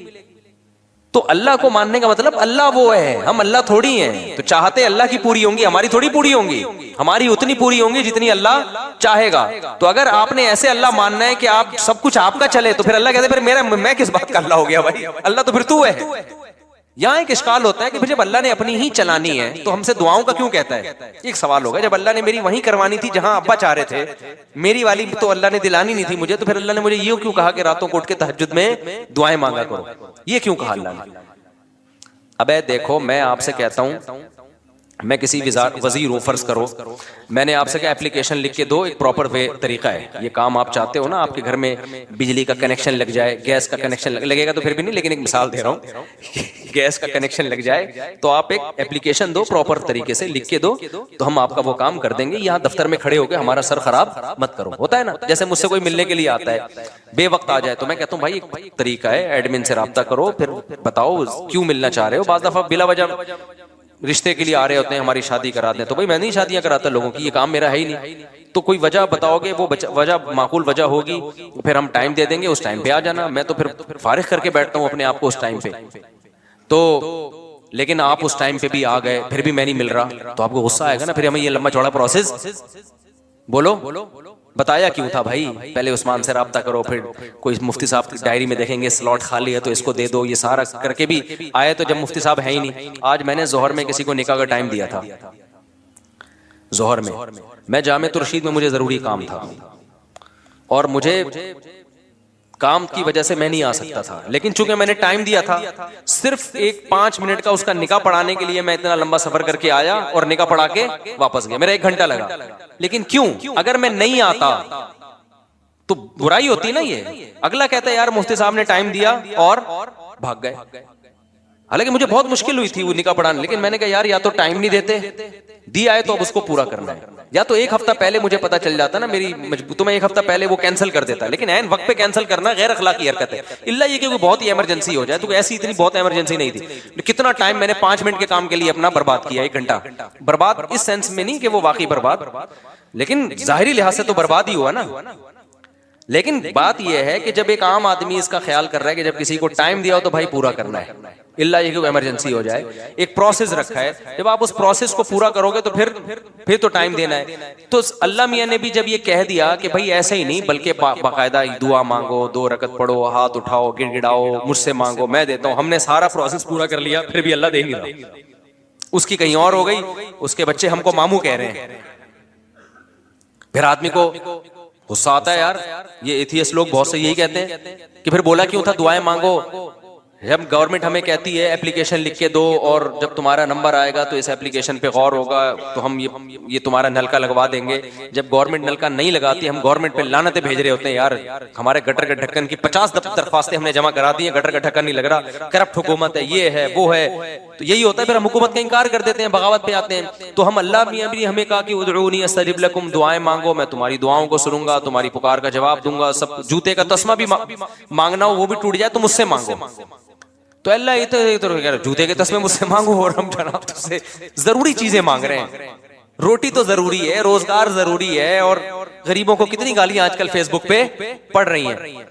تو اللہ کو ماننے کا مطلب اللہ وہ ہے, ہم اللہ تھوڑی ہیں. تو چاہتے اللہ کی پوری ہوں گی, ہماری تھوڑی پوری ہوں گی, ہماری اتنی پوری ہوں گی جتنی اللہ چاہے گا. تو اگر آپ نے ایسے اللہ ماننا ہے کہ آپ سب کچھ آپ کا چلے, تو پھر اللہ کہتے ہیں پھر میں کس بات کا اللہ ہو گیا بھائی, اللہ تو پھر تو ہے. یہاں ایک اشکال ہوتا ہے کہ جب اللہ نے اپنی ہی چلانی ہے تو ہم سے دعاؤں کا کیوں کہتا ہے. ایک سوال ہوگا, جب اللہ نے میری وہیں کروانی تھی جہاں ابا چاہ رہے تھے, میری والی تو اللہ نے دلانی نہیں تھی مجھے, تو پھر اللہ نے مجھے یہ کیوں کہا کہ راتوں کو اٹھ کے تہجد میں دعائیں مانگا کرو, یہ کیوں کہا اللہ نے. ابے دیکھو میں آپ سے کہتا ہوں, میں کسی وزیر ہوں فرض کرو, میں نے آپ سے کہا اپلیکیشن لکھ کے دو, ایک پراپر وے طریقہ ہے. یہ کام آپ چاہتے ہو نا, آپ کے گھر میں بجلی کا کنیکشن لگ جائے, گیس کا کنیکشن لگے گا تو پھر بھی نہیں, لیکن ایک مثال دے رہا ہوں, گیس کا کنیکشن لگ جائے تو آپ ایک اپلیکیشن دو, پراپر طریقے سے لکھ کے دو, تو ہم آپ کا وہ کام کر دیں گے. یہاں دفتر میں کھڑے ہو کے ہمارا سر خراب مت کرو. ہوتا ہے نا, جیسے مجھ سے کوئی ملنے کے لیے آتا ہے بے وقت آ جائے, تو میں کہتا ہوں بھائی ایک طریقہ ہے, ایڈمن سے رابطہ کرو, پھر بتاؤ کیوں ملنا چاہ رہے ہو. بعض دفعہ بلا وجہ رشتے کے لیے آ رہے ہوتے ہیں, ہماری شادی کرا دیں, تو بھائی میں نہیں شادیاں کراتا لوگوں کی, یہ کام میرا ہے ہی نہیں. تو کوئی وجہ بتاؤ گے, وہ وجہ معقول وجہ ہوگی, پھر ہم ٹائم دے دیں گے, اس ٹائم پہ آ جانا. میں تو پھر فارغ کر کے بیٹھتا ہوں اپنے آپ کو اس ٹائم پہ. تو لیکن آپ اس ٹائم پہ بھی آ گئے, پھر بھی میں نہیں مل رہا, تو آپ کو غصہ آئے گا نا. پھر ہمیں یہ لمبا چوڑا پروسیس بولو بتایا کیوں تھا بھائی، پہلے عثمان سے رابطہ کرو، پھر کوئی مفتی صاحب کی ڈائری میں دیکھیں گے سلاٹ خالی ہے تو اس کو دے دو، یہ سارا کر کے بھی آئے تو جب مفتی صاحب ہے ہی نہیں. آج میں نے ظہر میں کسی کو نکاح کا ٹائم دیا تھا، ظہر میں جامع الرشید میں مجھے ضروری کام تھا اور مجھے کام کی وجہ سے میں نہیں آ سکتا تھا، لیکن چونکہ میں نے ٹائم دیا تھا صرف ایک 5 منٹ کا اس کا نکاح پڑھانے کے لیے میں اتنا لمبا سفر کر کے آیا اور نکاح پڑھا کے واپس گیا، میرا 1 گھنٹہ لگا. لیکن کیوں؟ اگر میں نہیں آتا تو برائی ہوتی نا. یہ اگلا کہتا ہے یار مفتی صاحب نے ٹائم دیا اور بھاگ گئے. حالانکہ مجھے بہت مشکل ہوئی تھی وہ نکاح پڑھانے، لیکن میں نے کہا یار یا تو ٹائم نہیں دیتے، دیا ہے تو اب اس کو پورا کرنا ہے، یا تو 1 ہفتہ پہلے مجھے پتا چل جاتا نا میری تو میں 1 ہفتہ پہلے وہ کینسل کر دیتا. لیکن عین وقت پہ کینسل کرنا غیر اخلاقی حرکت ہے، الا یہ کہ کوئی بہت ہی ایمرجنسی ہو جائے. تو ایسی اتنی بہت ایمرجنسی نہیں تھی. کتنا ٹائم میں نے 5 منٹ کے کام کے لیے اپنا برباد کیا، 1 گھنٹہ برباد. اس سینس میں نہیں کہ وہ واقعی برباد، لیکن ظاہری لحاظ سے تو برباد ہی ہوا نا. لیکن بات یہ ہے کہ جب ایک عام آدمی اس کا خیال کر رہا ہے کہ جب کسی کو ٹائم دیا ہو تو بھائی پورا کرنا ہے، اللہ یہ کہ ایمرجنسی ہو جائے. ایک پروسیس رکھا ہے، جب آپ اس پروسیس کو پورا کرو گے تو پھر تو ٹائم دینا ہے. تو اللہ میاں نے بھی جب یہ کہہ دیا کہ بھائی ایسا ہی نہیں بلکہ باقاعدہ دعا مانگو، 2 رکعت پڑھو، ہاتھ اٹھاؤ، گڑ گڑاؤ، مجھ سے مانگو میں دیتا ہوں. ہم نے سارا پروسیس پورا کر لیا، پھر بھی اللہ دے نہیں رہا. اس کی کہیں اور ہو گئی، اس کے بچے ہم کو ماموں کہہ رہے ہیں. پھر آدمی کو غصہ آتا ہے یار. یہ ایتھیسٹ لوگ بہت سے یہی کہتے ہیں کہ پھر بولا کیوں تھا دعائیں مانگو. جب گورنمنٹ ہمیں کہتی ہے اپلیکیشن لکھ کے دو اور جب تمہارا نمبر آئے گا تو اس اپلیکیشن پہ غور ہوگا تو ہم یہ تمہارا نلکا لگوا دیں گے. جب گورنمنٹ نلکا نہیں لگاتی ہم گورنمنٹ پہ لعنتیں بھیج رہے ہوتے ہیں. یار ہمارے گٹر کے ڈھکن کی 50 درخواستیں ہم نے جمع کرا دی ہیں، گٹر کا ڈھکن نہیں لگ رہا، کرپٹ حکومت ہے، یہ ہے وہ ہے. تو یہی ہوتا ہے، پھر ہم حکومت کا انکار کر دیتے ہیں، بغاوت پہ آتے ہیں. تو ہم اللہ میاں بھی ہمیں کہا کہ ادعونی استجب لکم، دعائیں مانگو میں تمہاری دعاؤں کو سنوں گا، تمہاری پکار کا جواب دوں گا. سب جوتے کا تسمہ بھی مانگنا ہو وہ بھی ٹوٹ جائے تو مجھ سے مانگو. تو اللہ یہ تو جوتے کے تسمے مجھ سے مانگو اور ہم جناب تجھ سے ضروری چیزیں مانگ رہے ہیں. روٹی تو ضروری ہے، روزگار ضروری ہے، اور غریبوں کو کتنی گالیاں آج کل فیس بک پہ پڑ رہی ہیں.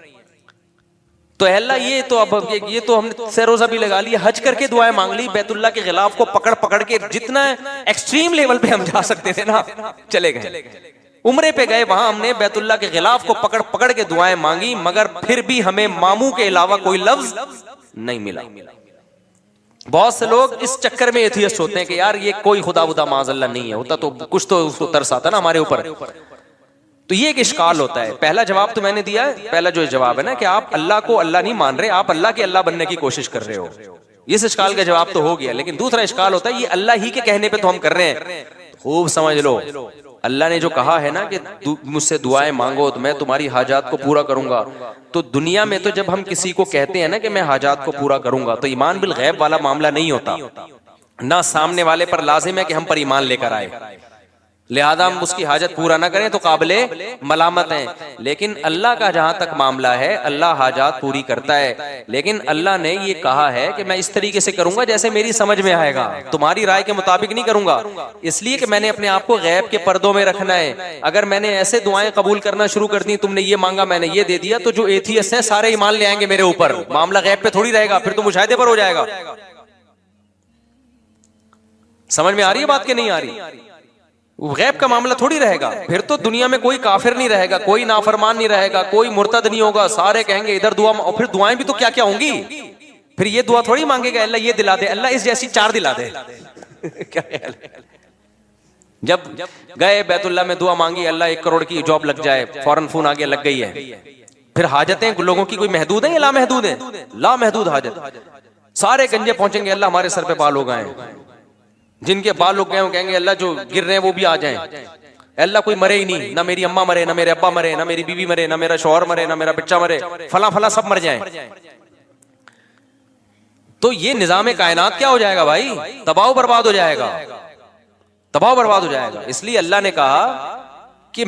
تو اللہ یہ تو اب یہ تو ہم نے سہ روزہ بھی لگا لی، حج کر کے دعائیں مانگ لی، بیت اللہ کے غلاف کو پکڑ کے جتنا ایکسٹریم لیول پہ ہم جا سکتے تھے نا چلے گئے. عمرے پہ گئے، وہاں ہم نے بیت اللہ کے غلاف کو پکڑ کے دعائیں مانگی، مگر پھر بھی ہمیں ماموں کے علاوہ کوئی لفظ نہیں ملا. بہت سے لوگ اس چکر میں ایتھیسٹ ہوتے ہیں کہ یار یہ کوئی خدا بدا معاذ اللہ نہیں ہے، ہوتا تو کچھ تو اس کو ترس آتا نا ہمارے اوپر. تو یہ ایک اشکال ہوتا ہے. پہلا جواب تو میں نے دیا ہے، پہلا جو جواب ہے نا کہ آپ اللہ کو اللہ نہیں مان رہے، آپ اللہ کے اللہ بننے کی کوشش کر رہے ہو. اس اشکال کا جواب تو ہو گیا. لیکن دوسرا اشکال ہوتا ہے یہ اللہ ہی کے کہنے پہ تو ہم کر رہے ہیں. خوب سمجھ لو، اللہ نے جو کہا ہے نا کہ مجھ سے دعائیں مانگو تو میں تمہاری حاجات کو پورا کروں گا. تو دنیا میں تو جب ہم کسی کو کہتے ہیں نا کہ میں حاجات کو پورا کروں گا تو ایمان بالغیب والا معاملہ نہیں ہوتا. نہ سامنے والے پر لازم ہے کہ ہم پر ایمان لے کر آئے، لہذا ہم اس کی حاجت پورا نہ کریں تو قابل ملامت ہیں. لیکن اللہ کا جہاں تک معاملہ ہے اللہ حاجات پوری کرتا ہے. لیکن اللہ نے یہ کہا ہے کہ میں اس طریقے سے کروں گا جیسے میری سمجھ میں آئے گا، تمہاری رائے کے مطابق نہیں کروں گا. اس لیے کہ میں نے اپنے آپ کو غیب کے پردوں میں رکھنا ہے. اگر میں نے ایسے دعائیں قبول کرنا شروع کر دی، تم نے یہ مانگا میں نے یہ دے دیا، تو جو ایتھیسٹ ہیں سارے ایمان لے آئیں گے میرے اوپر. معاملہ غیب پہ تھوڑی رہے گا، پھر تو مشاہدے پر ہو جائے گا. سمجھ میں آ رہی ہے بات کہ نہیں آ رہی؟ غیب کا معاملہ تھوڑی رہے گا. پھر تو دنیا میں کوئی کافر نہیں رہے گا، کوئی نافرمان نہیں رہے گا، کوئی مرتد نہیں ہوگا. سارے کہیں گے ادھر دعا، اور پھر دعائیں بھی تو کیا کیا ہوں گی. پھر یہ دعا تھوڑی مانگے گا اللہ یہ دلا دے، اللہ اس جیسی 4 دلا دے. کیا خیال ہے؟ جب گئے بیت اللہ میں دعا مانگی اللہ 1 کروڑ کی جاب لگ جائے، فوراً فون آ گیا لگ گئی ہے. پھر حاجتیں لوگوں کی کوئی محدود ہیں یا لا محدود ہیں؟ لا محدود حاجت. سارے گنجے پہنچیں گے اللہ ہمارے سر پہ بال ہو گئے ہیں. جن کے بال لوگ گئے وہ کہیں گے اللہ جو گر رہے ہیں وہ بھی آ جائیں. اللہ کوئی مرے ہی نہیں، نہ میری اماں مرے، نہ میرے ابا مرے، نہ میری بیوی مرے، نہ میرا شوہر مرے، نہ میرا بچہ مرے، فلاں فلاں سب مر جائیں. تو یہ نظام کائنات کیا ہو جائے گا بھائی؟ تباہ و برباد ہو جائے گا، تباہ و برباد ہو جائے گا. اس لیے اللہ نے کہا کہ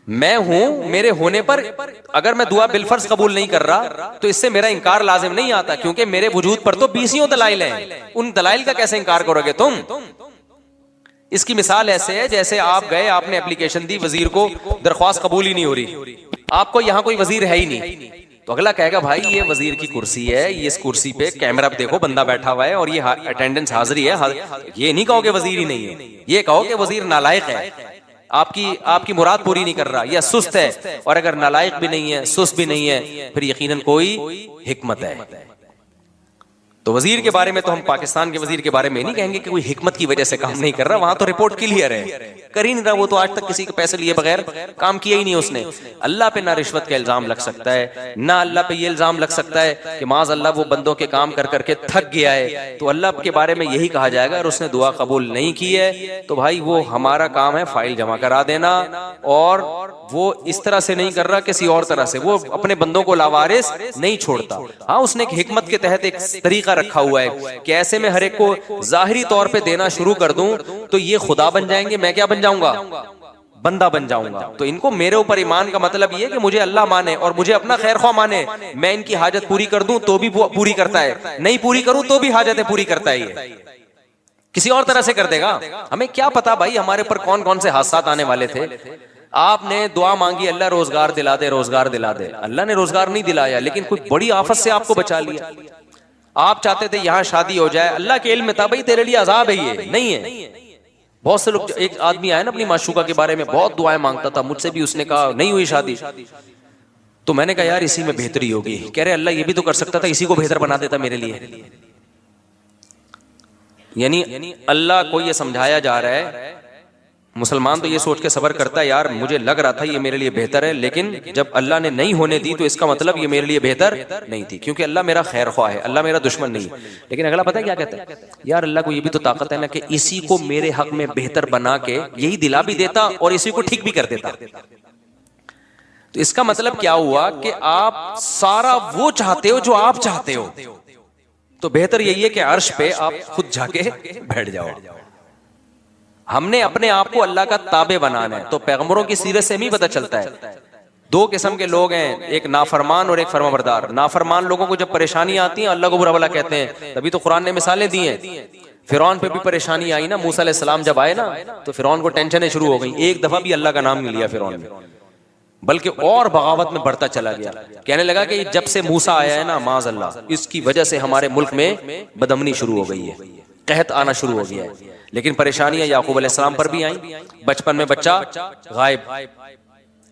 میں ہوں، میرے ہونے پر اگر میں دعا بالفرض قبول نہیں کر رہا تو اس سے میرا انکار لازم نہیں آتا، کیونکہ میرے وجود پر تو 20 دلائل ہیں. ان دلائل کا کیسے انکار کرو گے تم؟ اس کی مثال ایسے ہے جیسے آپ گئے، آپ نے اپلیکیشن دی، وزیر کو درخواست قبول ہی نہیں ہو رہی، آپ کو یہاں کوئی وزیر ہے ہی نہیں. تو اگلا کہے گا بھائی یہ وزیر کی کرسی ہے، یہ اس کرسی پہ کیمرہ دیکھو بندہ بیٹھا ہوا ہے اور یہ اٹینڈنس حاضری ہے. یہ نہیں کہو کہ وزیر ہی نہیں ہے، یہ کہو کہ وزیر نالائق ہے. آپ کی مراد پوری نہیں کر رہا یا سست ہے، اور اگر نالائق بھی نہیں ہے، سست بھی نہیں ہے، پھر یقیناً کوئی حکمت ہے۔ تو وزیر کے بارے میں تو ہم پاکستان کے وزیر کے بارے میں نہیں کہیں گے کہ کوئی حکمت کی وجہ سے کام نہیں کر رہا، وہاں تو رپورٹ کلیئر ہے، کر ہی نہیں رہا، وہ تو آج تک کسی کے پیسے لیے بغیر کام کیا ہی نہیں اس نے۔ اللہ پہ نہ رشوت کا الزام لگ سکتا ہے، نہ اللہ پہ یہ الزام لگ سکتا ہے کہ معاذ اللہ وہ بندوں کے کام کر کر کے تھک گیا ہے، تو اللہ کے بارے میں یہی کہا جائے گا، اور اس نے دعا قبول نہیں کی ہے تو بھائی وہ ہمارا کام ہے فائل جمع کرا دینا، اور وہ اس طرح سے نہیں کر رہا، کسی اور طرح سے، وہ اپنے بندوں کو لاوارث نہیں چھوڑتا۔ ہاں اس نے ایک حکمت کے تحت ایک طریقہ رکھا ہوا ہے کہ ایسے میں ہر ایک کو ظاہری طور پہ دینا شروع کر دوں تو یہ خدا بن جائیں گے، میں کیا بن جاؤں گا؟ بندہ بن جاؤں گا۔ تو ان کو میرے اوپر ایمان کا مطلب یہ ہے کہ مجھے اللہ مانے اور مجھے اپنا خیر خواہ مانے، میں ان کی حاجت پوری کر دوں تو بھی پوری کرتا ہے، نہیں پوری کروں تو بھی حاجتیں پوری کرتا ہے، یہ کسی اور طرح سے کر دے گا۔ ہمیں کیا پتا بھائی ہمارے اوپر کون کون سے حادثات آنے والے تھے۔ آپ نے دعا مانگی اللہ روزگار دلا دے، روزگار دلا دے، اللہ نے روزگار نہیں دلایا، لیکن کوئی بڑی آفت سے آپ کو بچا لیا۔ آپ چاہتے تھے یہاں شادی ہو جائے، اللہ کے علم میں تھا بھائی تیرے لیے عذاب ہے، یہ نہیں ہے۔ بہت سے لوگ، ایک آدمی آیا نا اپنی معشوقہ کے بارے میں بہت دعائیں مانگتا تھا، مجھ سے بھی اس نے کہا نہیں ہوئی شادی، تو میں نے کہا یار اسی میں بہتری ہوگی، کہہ رہے اللہ یہ بھی تو کر سکتا تھا، اسی کو بہتر بنا دیتا میرے لیے۔ یعنی اللہ کو یہ سمجھایا جا رہا ہے، مسلمان تو یہ سوچ کے صبر کرتا ہے یار مجھے لگ رہا تھا یہ میرے لیے بہتر ہے، لیکن جب اللہ نے نہیں ہونے دی تو اس کا مطلب یہ میرے لیے بہتر نہیں تھی، کیونکہ اللہ میرا خیر خواہ ہے، اللہ میرا دشمن نہیں۔ لیکن اگلا پتہ ہے کیا کہتا ہے؟ یار اللہ کو یہ بھی تو طاقت ہے نا کہ اسی کو میرے حق میں بہتر بنا کے یہی دلا بھی دیتا اور اسی کو ٹھیک بھی کر دیتا۔ تو اس کا مطلب کیا ہوا کہ آپ سارا وہ چاہتے ہو جو آپ چاہتے ہو، تو بہتر یہی ہے کہ عرش پہ آپ خود جا کے بیٹھ جاؤ۔ ہم نے اپنے آپ کو اللہ کا تابع بنانا ہے، تو پیغمبروں کی سیرت سے ہمیں پتہ چلتا ہے دو قسم کے لوگ ہیں، ایک نافرمان اور ایک فرمانبردار۔ نافرمان لوگوں کو جب پریشانی آتی ہیں اللہ کو برا بھلا کہتے ہیں، تبھی تو قرآن نے مثالیں دی ہیں۔ فرعون پہ بھی پریشانی آئی نا، موسیٰ علیہ السلام جب آئے نا تو فرعون کو ٹینشنیں شروع ہو گئی، ایک دفعہ بھی اللہ کا نام نہیں لیا فرعون نے، بلکہ اور بغاوت میں بڑھتا چلا گیا، کہنے لگا کہ جب سے موسیٰ آیا ہے نا معاذ اللہ اس کی وجہ سے ہمارے ملک میں بدامنی شروع ہو گئی ہے، قحط آنا شروع ہو گیا ہے۔ لیکن پریشانیاں یعقوب علیہ السلام پر بھی آئیں، بچپن میں بچہ غائب،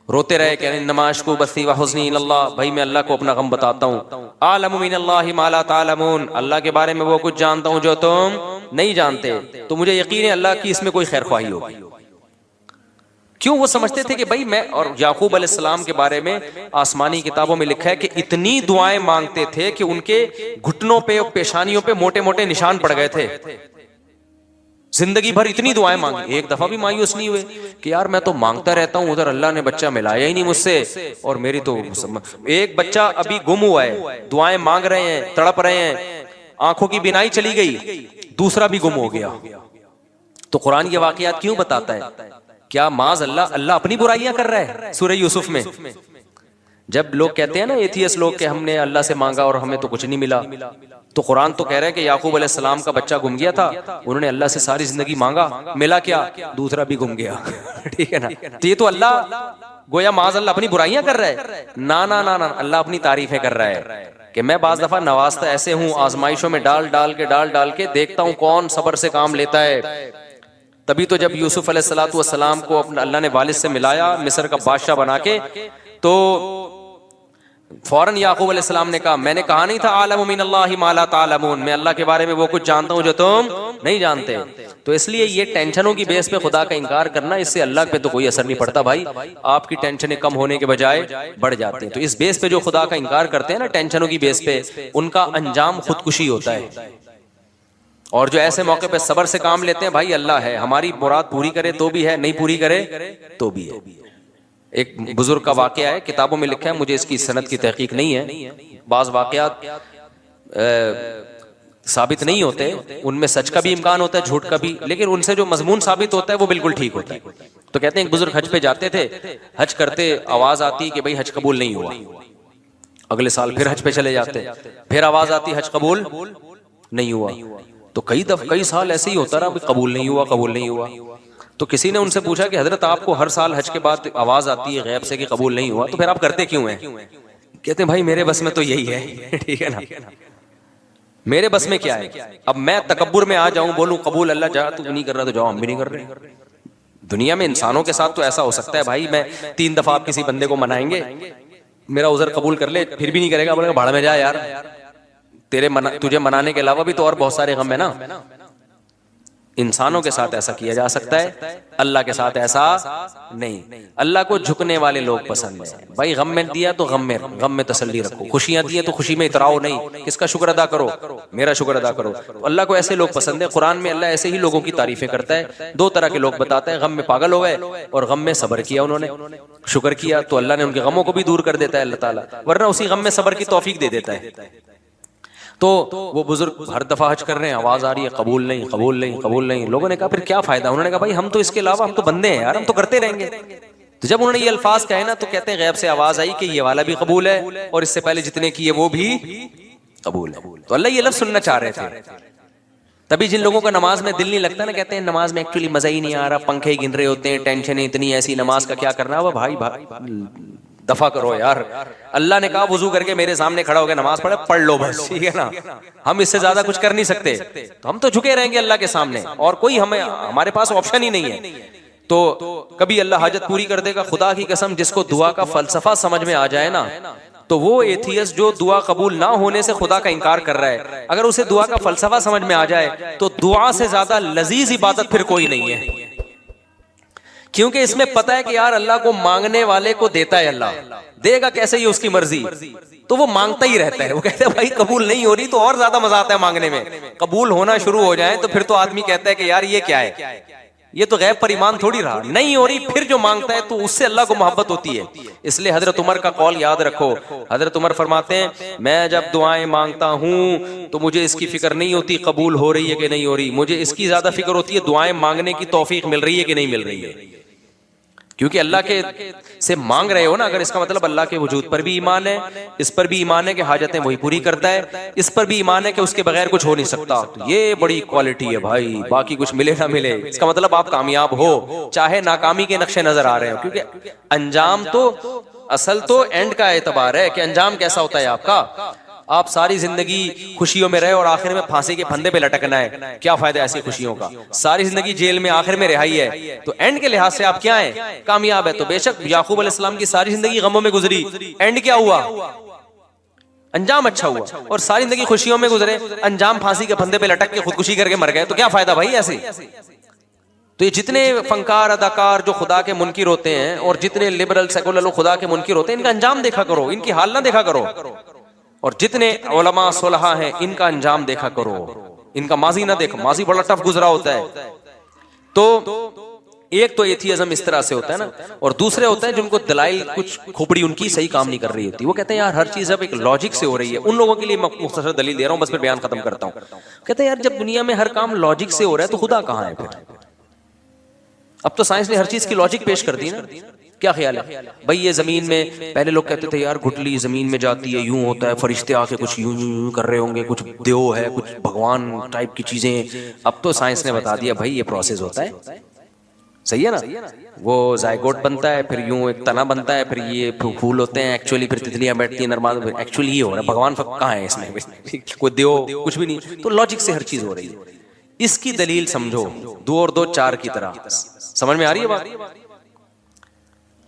روتے رہے کہ انما اشکو بثی وحزنی الی اللہ، بھائی میں اللہ کو اپنا غم بتاتا ہوں، اعلم من اللہ ما لا تعلمون، اللہ کے بارے میں وہ کچھ جانتا ہوں جو تم نہیں جانتے، تو مجھے یقین ہے اللہ کی اس میں کوئی خیر خواہی ہوگی۔ کیوں؟ وہ سمجھتے تھے کہ بھائی میں، اور یعقوب علیہ السلام کے بارے میں آسمانی کتابوں میں لکھا ہے کہ اتنی دعائیں مانگتے تھے کہ ان کے گھٹنوں پہ اور پیشانیوں پہ موٹے موٹے نشان پڑ گئے تھے، زندگی بھر اتنی دعائیں مانگی، ایک دفعہ بھی مایوس نہیں ہوئے کہ یار میں تو مانگتا رہتا ہوں، ادھر اللہ نے بچہ ملایا ہی نہیں مجھ سے، اور میری تو ایک بچہ ابھی گم ہوا ہے، دعائیں مانگ رہے ہیں، تڑپ رہے ہیں، آنکھوں کی بینائی چلی گئی، دوسرا بھی گم ہو گیا۔ تو قرآن یہ واقعات کیوں بتاتا ہے؟ کیا معاذ اللہ اپنی برائیاں کر رہا ہے؟ سورہ یوسف میں جب لوگ کہتے ہیں نا ایتھیس لوگ کہ ہم نے اللہ سے مانگا اور ہمیں تو کچھ نہیں ملا، تو قرآن تو کہہ رہا ہے کہ یعقوب علیہ السلام کا بچہ گم گیا تھا، انہوں نے اللہ سے ساری زندگی مانگا، ملا کیا؟ دوسرا بھی گم گیا۔ ٹھیک ہے نا؟ تو یہ تو اللہ گویا معاذ اللہ اپنی برائیاں کر رہا ہے؟ نا نا نا نا، اللہ اپنی تعریفیں کر رہا ہے کہ میں بعض دفعہ نوازتا ایسے ہوں، آزمائشوں میں ڈال ڈال کے دیکھتا ہوں کون صبر سے کام لیتا ہے۔ تبھی تو جب یوسف علیہ السلام کو اپنا اللہ نے والد سے ملایا مصر کا بادشاہ بنا کے، تو فوراً یعقوب علیہ السلام نے کہا میں نے کہا نہیں تھا عالم من اللہ ما لا تعلمون، میں اللہ کے بارے میں وہ کچھ جانتا ہوں جو تم نہیں جانتے۔ تو اس لیے یہ ٹینشنوں کی بیس پہ خدا کا انکار کرنا، اس سے اللہ پہ تو کوئی اثر نہیں پڑتا بھائی، آپ کی ٹینشنیں کم ہونے کے بجائے بڑھ جاتی ہیں۔ تو اس بیس پہ جو خدا کا انکار کرتے ہیں نا ٹینشنوں کی بیس پہ، ان کا انجام خودکشی ہوتا ہے۔ اور جو ایسے موقع پہ صبر سے کام لیتے ہیں، بھائی اللہ ہے، ہماری مراد پوری کرے تو بھی ہے، نہیں پوری کرے تو بھی ہے۔ ایک بزرگ کا واقعہ ہے، کتابوں میں لکھا ہے، مجھے اس کی سند کی تحقیق نہیں ہے، بعض واقعات ثابت نہیں ہوتے، ان میں سچ کا بھی امکان ہوتا ہے جھوٹ کا بھی، لیکن ان سے جو مضمون ثابت ہوتا ہے وہ بالکل ٹھیک ہوتا ہے۔ تو کہتے ہیں ایک بزرگ حج پہ جاتے تھے، حج کرتے آواز آتی کہ بھائی حج قبول نہیں ہوا، اگلے سال پھر حج پہ چلے جاتے، پھر آواز آتی حج قبول نہیں ہوا، تو کئی سال ایسے ہی ہوتا رہا، قبول نہیں ہوا۔ تو کسی نے ان سے پوچھا کہ حضرت آپ کو ہر سال حج کے بعد آواز آتی ہے غیب سے کہ قبول نہیں ہوا، تو پھر آپ کرتے کیوں ہیں؟ کہتے ہیں بھائی میرے بس میں تو یہی ہے، ٹھیک ہے نا، میرے بس میں کیا ہے؟ اب میں تکبر میں آ جاؤں، بولوں قبول اللہ جا تو نہیں کر رہا تو جاؤ ہم بھی نہیں کر رہے، دنیا میں انسانوں کے ساتھ تو ایسا ہو سکتا ہے بھائی، میں 3 دفعہ آپ کسی بندے کو منائیں گے، میرا عذر قبول کر لے، پھر بھی نہیں کرے گا، بولے گا بھاڑ میں جا یار، تجھے منانے کے علاوہ بھی تو اور بہت سارے غم ہے نا۔ انسانوں کے ساتھ ایسا کیا جا سکتا ہے، اللہ کے ساتھ ایسا نہیں۔ اللہ کو جھکنے والے لوگ پسند ہیں بھائی، غم میں دیا تو غم میں تسلی رکھو، خوشیاں دی تو خوشی میں اتراؤ نہیں، کس کا شکر ادا کرو؟ میرا شکر ادا کرو۔ تو اللہ کو ایسے لوگ پسند ہیں، قرآن میں اللہ ایسے ہی لوگوں کی تعریفیں کرتا ہے۔ 2 طرح کے لوگ بتاتا ہے، غم میں پاگل ہو گئے اور غم میں صبر کیا، انہوں نے شکر کیا تو اللہ نے ان کے غموں کو بھی دور کر دیتا ہے اللہ تعالیٰ، ورنہ اسی غم میں صبر کی توفیق دے دیتا ہے۔ تو وہ بزرگ ہر دفعہ حج کر رہے ہیں، آواز آ رہی ہے قبول نہیں قبول نہیں قبول نہیں۔ لوگوں نے کہا پھر کیا فائدہ؟ انہوں نے کہا بھائی ہم تو اس کے علاوہ ہم تو بندے ہیں یار، ہم تو کرتے رہیں گے۔ تو جب انہوں نے یہ الفاظ کہے نا تو کہتے ہیں غیب سے آواز آئی کہ یہ والا بھی قبول ہے اور اس سے پہلے جتنے کیے وہ بھی قبول ہے۔ تو اللہ یہ لفظ سننا چاہ رہے تھے۔ تبھی جن لوگوں کا نماز میں دل نہیں لگتا نا، کہتے ہیں نماز میں ایکچولی مزہ ہی نہیں آ رہا، پنکھے ہی گن رہے ہوتے ہیں، ٹینشن اتنی ایسی، نماز کا کیا کرنا ہے؟ وہ بھائی دفع کرو یار، اللہ نے کہا وضو کر کے میرے سامنے کھڑا ہو کے نماز پڑھ لو بس، ٹھیک ہے نا؟ ہم اس سے زیادہ کچھ کر نہیں سکتے، تو ہم تو جھکے رہیں گے اللہ کے سامنے، اور کوئی ہمارے پاس آپشن ہی نہیں ہے۔ تو کبھی اللہ حاجت پوری کر دے گا۔ خدا کی قسم جس کو دعا کا فلسفہ سمجھ میں آ جائے نا، تو وہ ایتھیسٹ جو دعا قبول نہ ہونے سے خدا کا انکار کر رہا ہے، اگر اسے دعا کا فلسفہ سمجھ میں آ جائے تو دعا سے زیادہ لذیذ عبادت پھر کوئی نہیں ہے، کیونکہ اس میں پتہ ہے کہ یار اللہ کو مانگنے والے کو دیتا ہے، اللہ دے گا کیسے یہ اس کی مرضی، تو وہ مانگتا ہی رہتا ہے۔ وہ کہتا ہے بھائی قبول نہیں ہو رہی تو اور زیادہ مزہ آتا ہے مانگنے میں، قبول ہونا شروع ہو جائے تو پھر تو آدمی کہتا ہے کہ یار یہ کیا ہے، یہ تو غیب پر ایمان تھوڑی رہا، نہیں ہو رہی پھر جو مانگتا ہے تو اس سے اللہ کو محبت ہوتی ہے۔ اس لیے حضرت عمر کا قول یاد رکھو، حضرت عمر فرماتے ہیں میں جب دعائیں مانگتا ہوں تو مجھے اس کی فکر نہیں ہوتی قبول ہو رہی ہے کہ نہیں ہو رہی، مجھے اس کی زیادہ فکر ہوتی ہے دعائیں مانگنے کی توفیق مل رہی ہے کہ نہیں مل رہی ہے، کیونکہ اللہ کے سے مانگ رہے ہو نا، اگر اس کا مطلب اللہ کے وجود پر بھی ایمان ہے، اس پر بھی ایمان ہے کہ حاجتیں وہی پوری کرتا ہے، اس پر بھی ایمان ہے کہ اس کے بغیر کچھ ہو نہیں سکتا، تو یہ بڑی کوالٹی ہے بھائی، باقی کچھ ملے نہ ملے اس کا مطلب آپ کامیاب ہو، چاہے ناکامی کے نقشے نظر آ رہے ہو، کیونکہ انجام تو اصل تو اینڈ کا اعتبار ہے کہ انجام کیسا ہوتا ہے آپ کا۔ آپ ساری زندگی خوشیوں میں رہے اور آخر میں پھانسی کے پھندے پہ لٹکنا ہے، کیا فائدہ ایسی خوشیوں کا؟ ساری زندگی جیل میں آخر میں رہائی ہے، تو اینڈ کے لحاظ سے آپ کیا ہیں؟ کامیاب ہے۔ تو بے شک یعقوب علیہ السلام کی ساری زندگی غموں میں گزری، اینڈ کیا ہوا؟ انجام اچھا ہوا۔ اور ساری زندگی خوشیوں میں گزرے، انجام پھانسی کے پھندے پہ لٹک کے خودکشی کر کے مر گئے، تو کیا فائدہ بھائی ایسے؟ تو یہ جتنے فنکار اداکار جو خدا کے منکر ہوتے ہیں اور جتنے لبرل سیکولر لوگ خدا کے منکر ہوتے ہیں، ان کا انجام دیکھا کرو، ان کی حال نہ دیکھا کرو، اور جتنے علماء صلحاء ہیں ان کا انجام دیکھا کرو، ان کا ماضی نہ دیکھو، ماضی بڑا ٹف گزرا ہوتا ہے۔ تو ایک تو ایتھیزم اس طرح سے ہوتا ہے نا، اور دوسرے ہوتے ہیں جن کو دلائل کچھ کھوپڑی ان کی صحیح کام نہیں کر رہی ہوتی، وہ کہتے ہیں یار ہر چیز اب ایک لاجک سے ہو رہی ہے۔ ان لوگوں کے لیے میں مختصر دلیل دے رہا ہوں، بس پھر بیان ختم کرتا ہوں۔ کہتے ہیں یار جب دنیا میں ہر کام لاجک سے ہو رہا ہے تو خدا کہاں ہے پھر؟ اب تو سائنس نے ہر چیز کی لاجک پیش کر دی نا۔ کیا خیال ہے بھائی؟ یہ زمین میں پہلے لوگ کہتے تھے یار گٹلی زمین میں جاتی ہے، یوں ہوتا ہے، فرشتے آ کے کچھ یوں یوں کر رہے ہوں گے، کچھ دیو ہے، کچھ بھگوان ٹائپ کی چیزیں۔ اب تو سائنس نے بتا دیا بھائی یہ پروسیس ہوتا ہے، صحیح ہے نا؟ وہ زائگوٹ بنتا ہے، پھر یوں ایک تنا بنتا ہے، پھر یہ پھول ہوتے ہیں، ایکچولی پھر تتلیاں بیٹھتی ہیں نرمال، ایکچولی یہ ہو رہا ہے، بھگوان کہاں ہے اس میں؟ کوئی دیو کچھ بھی نہیں، تو لاجک سے ہر چیز ہو رہی ہے۔ اس کی دلیل سمجھو، 2 اور 2 4 کی طرح، سمجھ میں آ رہی ہے بات؟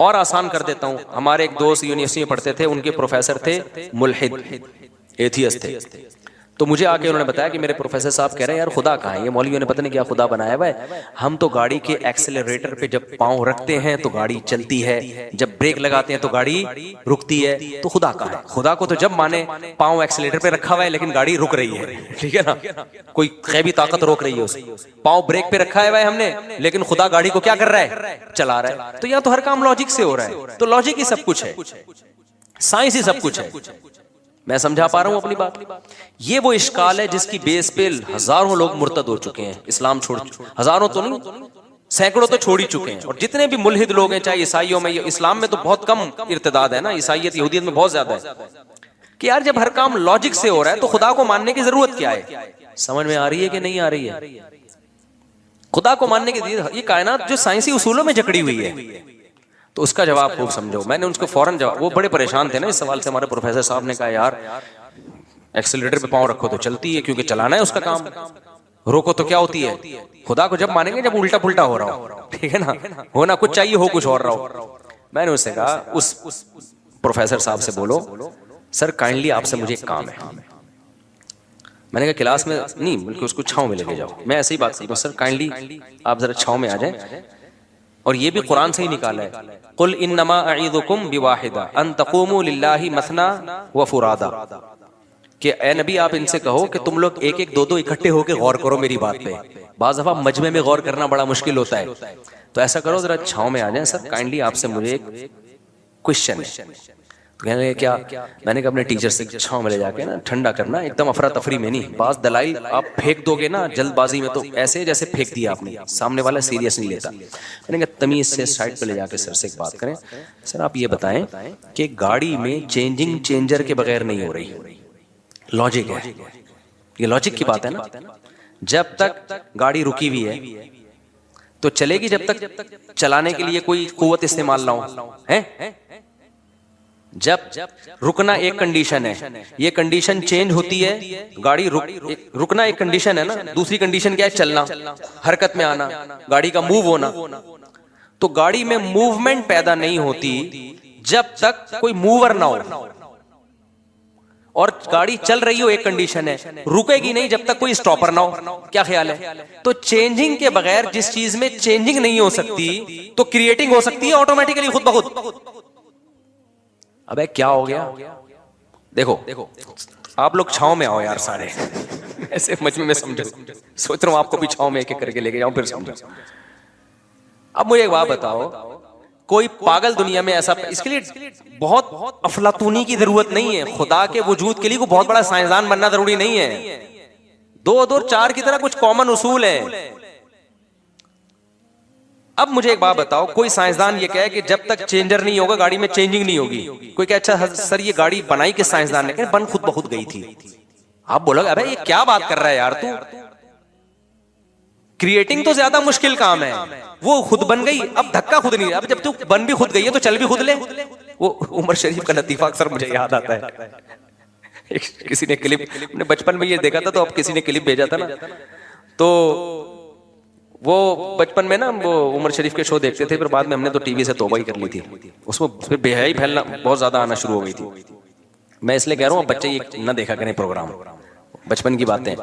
اور آسان کر دیتا ہوں، ہمارے ایک دوست یونیورسٹی میں پڑھتے تھے، ان کے پروفیسر تھے ملحد، ایتھیسٹ تھے، تو مجھے آ کے انہوں نے بتایا کہ میرے پروفیسر صاحب کہہ رہے ہیں یار خدا کہاں ہے؟ یہ مولویوں نے پتہ نہیں کیا خدا بنایا ہوا ہے، ہم تو گاڑی کے ایکسلریٹر پہ جب پاؤں رکھتے ہیں تو گاڑی چلتی ہے، جب بریک لگاتے ہیں تو گاڑی رکتی ہے، تو خدا کہاں ہے؟ خدا کو تو جب مانے پاؤں ایکسلریٹر پہ رکھا ہوا ہے لیکن گاڑی رک رہی ہے، ٹھیک ہے نا؟ کوئی غیبی طاقت روک رہی ہے اسے، پاؤں بریک پہ رکھا ہے ہم نے لیکن خدا گاڑی کو کیا کر رہا ہے؟ چلا رہا ہے۔ تو یا تو ہر کام لاجک سے ہو رہا ہے، تو لاجک ہی سب کچھ ہے، سائنس ہی سب کچھ ہے۔ میں سمجھا پا رہا ہوں اپنی بات؟ یہ وہ اشکال ہے جس کی بیس پہ ہزاروں لوگ مرتد ہو چکے ہیں، اسلام چھوڑ، ہزاروں تو نہیں سینکڑوں تو چھوڑ ہی چکے ہیں، اور جتنے بھی ملحد لوگ ہیں چاہے عیسائیوں میں، اسلام میں تو بہت کم ارتداد ہے نا، عیسائیت یہودیت میں بہت زیادہ ہے، کہ یار جب ہر کام لاجک سے ہو رہا ہے تو خدا کو ماننے کی ضرورت کیا ہے؟ سمجھ میں آ رہی ہے کہ نہیں آ رہی ہے؟ خدا کو ماننے کی یہ کائنات جو سائنسی اصولوں میں جکڑی ہوئی ہے، تو اس کا جواب خوب سمجھو۔ میں نے ان کو فوراً جواب، وہ بڑے پریشان تھے نا اس سوال سے، ہمارے پروفیسر صاحب نے کہا یار ایکسلریٹر پہ پاؤں رکھو تو چلتی ہے، کیونکہ چلانا ہے اس کا کام۔ روکو تو کیا ہوتی ہے؟ خدا کو جب مانیں گے جب الٹا پلٹا ہو رہا ہو, ٹھیک ہے نا, ہونا کچھ چاہیے ہو کچھ اور رہا ہو. میں نے اس سے کہا اس پروفیسر صاحب سے بولو سر کائنڈلی آپ سے مجھے ایک کام ہے. میں نے کہا کلاس میں نہیں بلکہ اس کو چھاؤں میں لے کے جاؤ. میں ایسے ہی بات کی سر کائنڈلی آپ ذرا چھاؤں میں آ جائیں, اور یہ بھی قرآن سے ہی نکالا ہے, قل انما اعیذکم بواحدہ ان تقوموا للہ مثنی وفرادا, کہ اے نبی آپ ان سے کہو کہ تم لوگ ایک ایک دو دو اکٹھے ہو کے غور کرو میری بات پہ. بعض دفعہ مجمع میں غور کرنا بڑا مشکل ہوتا ہے, تو ایسا کرو ذرا چھاؤں میں آ جائیں سر کائنڈلی آپ سے مجھے ایک کوشچن ہے. تو کہنے لگے کیا؟ میں نے کہا اپنے ٹیچر سے چھاؤں میں لے جا کے نا ٹھنڈا کرنا, ایک دم افراتفری میں نہیں. بعض دلائل آپ پھینک دو گے نا جلد بازی میں تو ایسے جیسے پھینک دیا آپ نے, سامنے والا سیریس نہیں لیتا. میں نے کہا تمیز سے سائڈ پہ لے جا کے سر سے ایک بات کریں, سر آپ یہ بتائیں کہ گاڑی میں چینجنگ چینجر کے بغیر نہیں ہو رہی, لاجک ہے یہ, لاجک کی بات ہے نا. جب تک گاڑی رکی ہوئی ہے تو چلے گی جب تک چلانے کے لیے کوئی قوت استعمال نہ ہو ہے. جب رکنا ایک کنڈیشن ہے, یہ کنڈیشن چینج ہوتی ہے, گاڑی رکنا ایک کنڈیشن ہے نا, دوسری کنڈیشن کیا ہے؟ چلنا, حرکت میں آنا, گاڑی کا موو ہونا. تو گاڑی میں موومنٹ پیدا نہیں ہوتی جب تک کوئی موور نہ ہو, اور گاڑی چل رہی ہو ایک کنڈیشن ہے, رکے گی نہیں جب تک کوئی اسٹاپر نہ ہو. کیا خیال ہے؟ تو چینجنگ کے بغیر جس چیز میں چینجنگ نہیں ہو سکتی تو کریٹنگ ہو سکتی ہے آٹومیٹیکلی خود بخود. ابے کیا ہو گیا؟ دیکھو آپ لوگ چھاؤں میں آؤ یار سارے, ایسے مجمع میں سمجھو, سوچ رہا ہوں آپ کو بھی چھاؤں میں ایک ایک کر کے لے کے جاؤں پھر سمجھو. اب مجھے ایک بات بتاؤ, کوئی پاگل دنیا میں ایسا, اس کے لیے بہت افلاطونی کی ضرورت نہیں ہے, خدا کے وجود کے لیے کوئی بہت بڑا سائنسدان بننا ضروری نہیں ہے. 2 اور 4 کی طرح کچھ کامن اصول ہیں. اب مجھے ایک بات بتاؤ, کوئی سائنسدان یہ کہے کہ جب تک چینجر نہیں ہوگا گاڑی میں چینجنگ نہیں ہوگی. کوئی کہ اچھا سر یہ گاڑی بنائی کس سائنسدان نے؟ کہ بن خود بخود گئی تھی. آپ بولو گے ابے یہ کیا بات کر رہا ہے یار تو, کریٹنگ تو زیادہ مشکل کام ہے, وہ خود بن گئی. اب دھکا خود نہیں, اب جب تو بن بھی خود گئی ہے تو چل بھی خود لے. وہ عمر شریف کا لطیفہ اکثر مجھے یاد آتا ہے. کسی نے کلپ, بچپن میں یہ دیکھا تھا تو اب کسی نے کلپ بھیجا تھا نا, تو وہ بچپن میں نا وہ عمر شریف کے شو دیکھتے تھے, پھر بعد میں ہم نے تو ٹی وی سے توبہ ہی کر لی تھی. اس میں پھر بے حیائی پھیلنا بہت زیادہ آنا شروع ہو گئی تھی. میں اس لیے کہہ رہا ہوں بچے یہ نہ دیکھا کریں پروگرام, بچپن کی باتیں.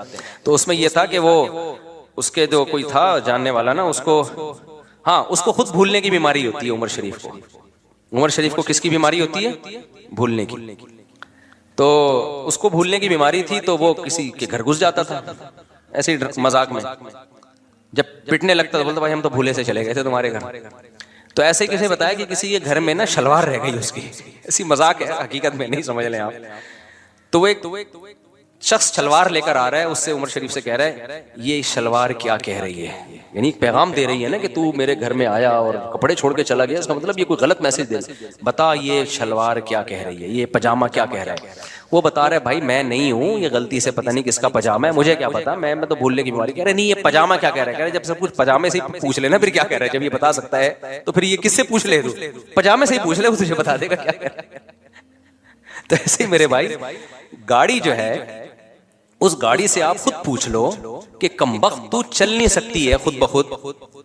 تو اس میں یہ تھا کہ وہ اس کے جو کوئی تھا جاننے والا نا, اس کو ہاں اس کو خود بھولنے کی بیماری ہوتی ہے عمر شریف کو. عمر شریف کو کس کی بیماری ہوتی ہے؟ بھولنے کی. تو اس کو بھولنے کی بیماری تھی, تو وہ کسی کے گھر گھس جاتا تھا ایسے ہی مذاق میں. جب پٹنے لگتا تو بولتا بھائی ہم تو بھولے سے چلے گئے تھے تمہارے گھر. تو ایسے کسی نے بتایا کہ کسی کے گھر میں نا شلوار رہ گئی اس کی, ایسی مذاق ہے حقیقت میں نہیں سمجھ لیں آپ. تو وہ ایک شخص شلوار لے کر آ رہا ہے, اس سے عمر شریف سے کہہ رہا ہے یہ شلوار کیا کہہ رہی ہے, یعنی پیغام دے رہی ہے نا کہ تو میرے گھر میں آیا اور کپڑے چھوڑ کے چلا گیا, اس کا مطلب یہ کوئی غلط میسج دے, بتا یہ شلوار کیا کہہ رہی ہے, یہ پاجامہ کیا کہہ رہا ہے. وہ بتا رہا ہے بھائی میں نہیں ہوں, یہ غلطی سے پتہ نہیں کس کا پاجامہ ہے, مجھے کیا پتا, میں تو بھولنے کی بیماری. کہہ رہے نہیں یہ پاجامہ کیا کہہ رہا ہے. کہہ رہے جب سب کچھ پاجامے سے ہی پوچھ لینا پھر کیا کہہ رہا ہے, جب یہ بتا سکتا ہے تو پھر یہ کس سے پوچھ لے, تو پاجامے سے ہی پوچھ لے, وہ تجھے بتا دے گا کیا کہہ رہا ہے. تو ایسے ہی میرے بھائی گاڑی جو ہے, اس گاڑی سے آپ خود پوچھ لو کہ کمبخت تو چل نہیں سکتی ہے خود بخود,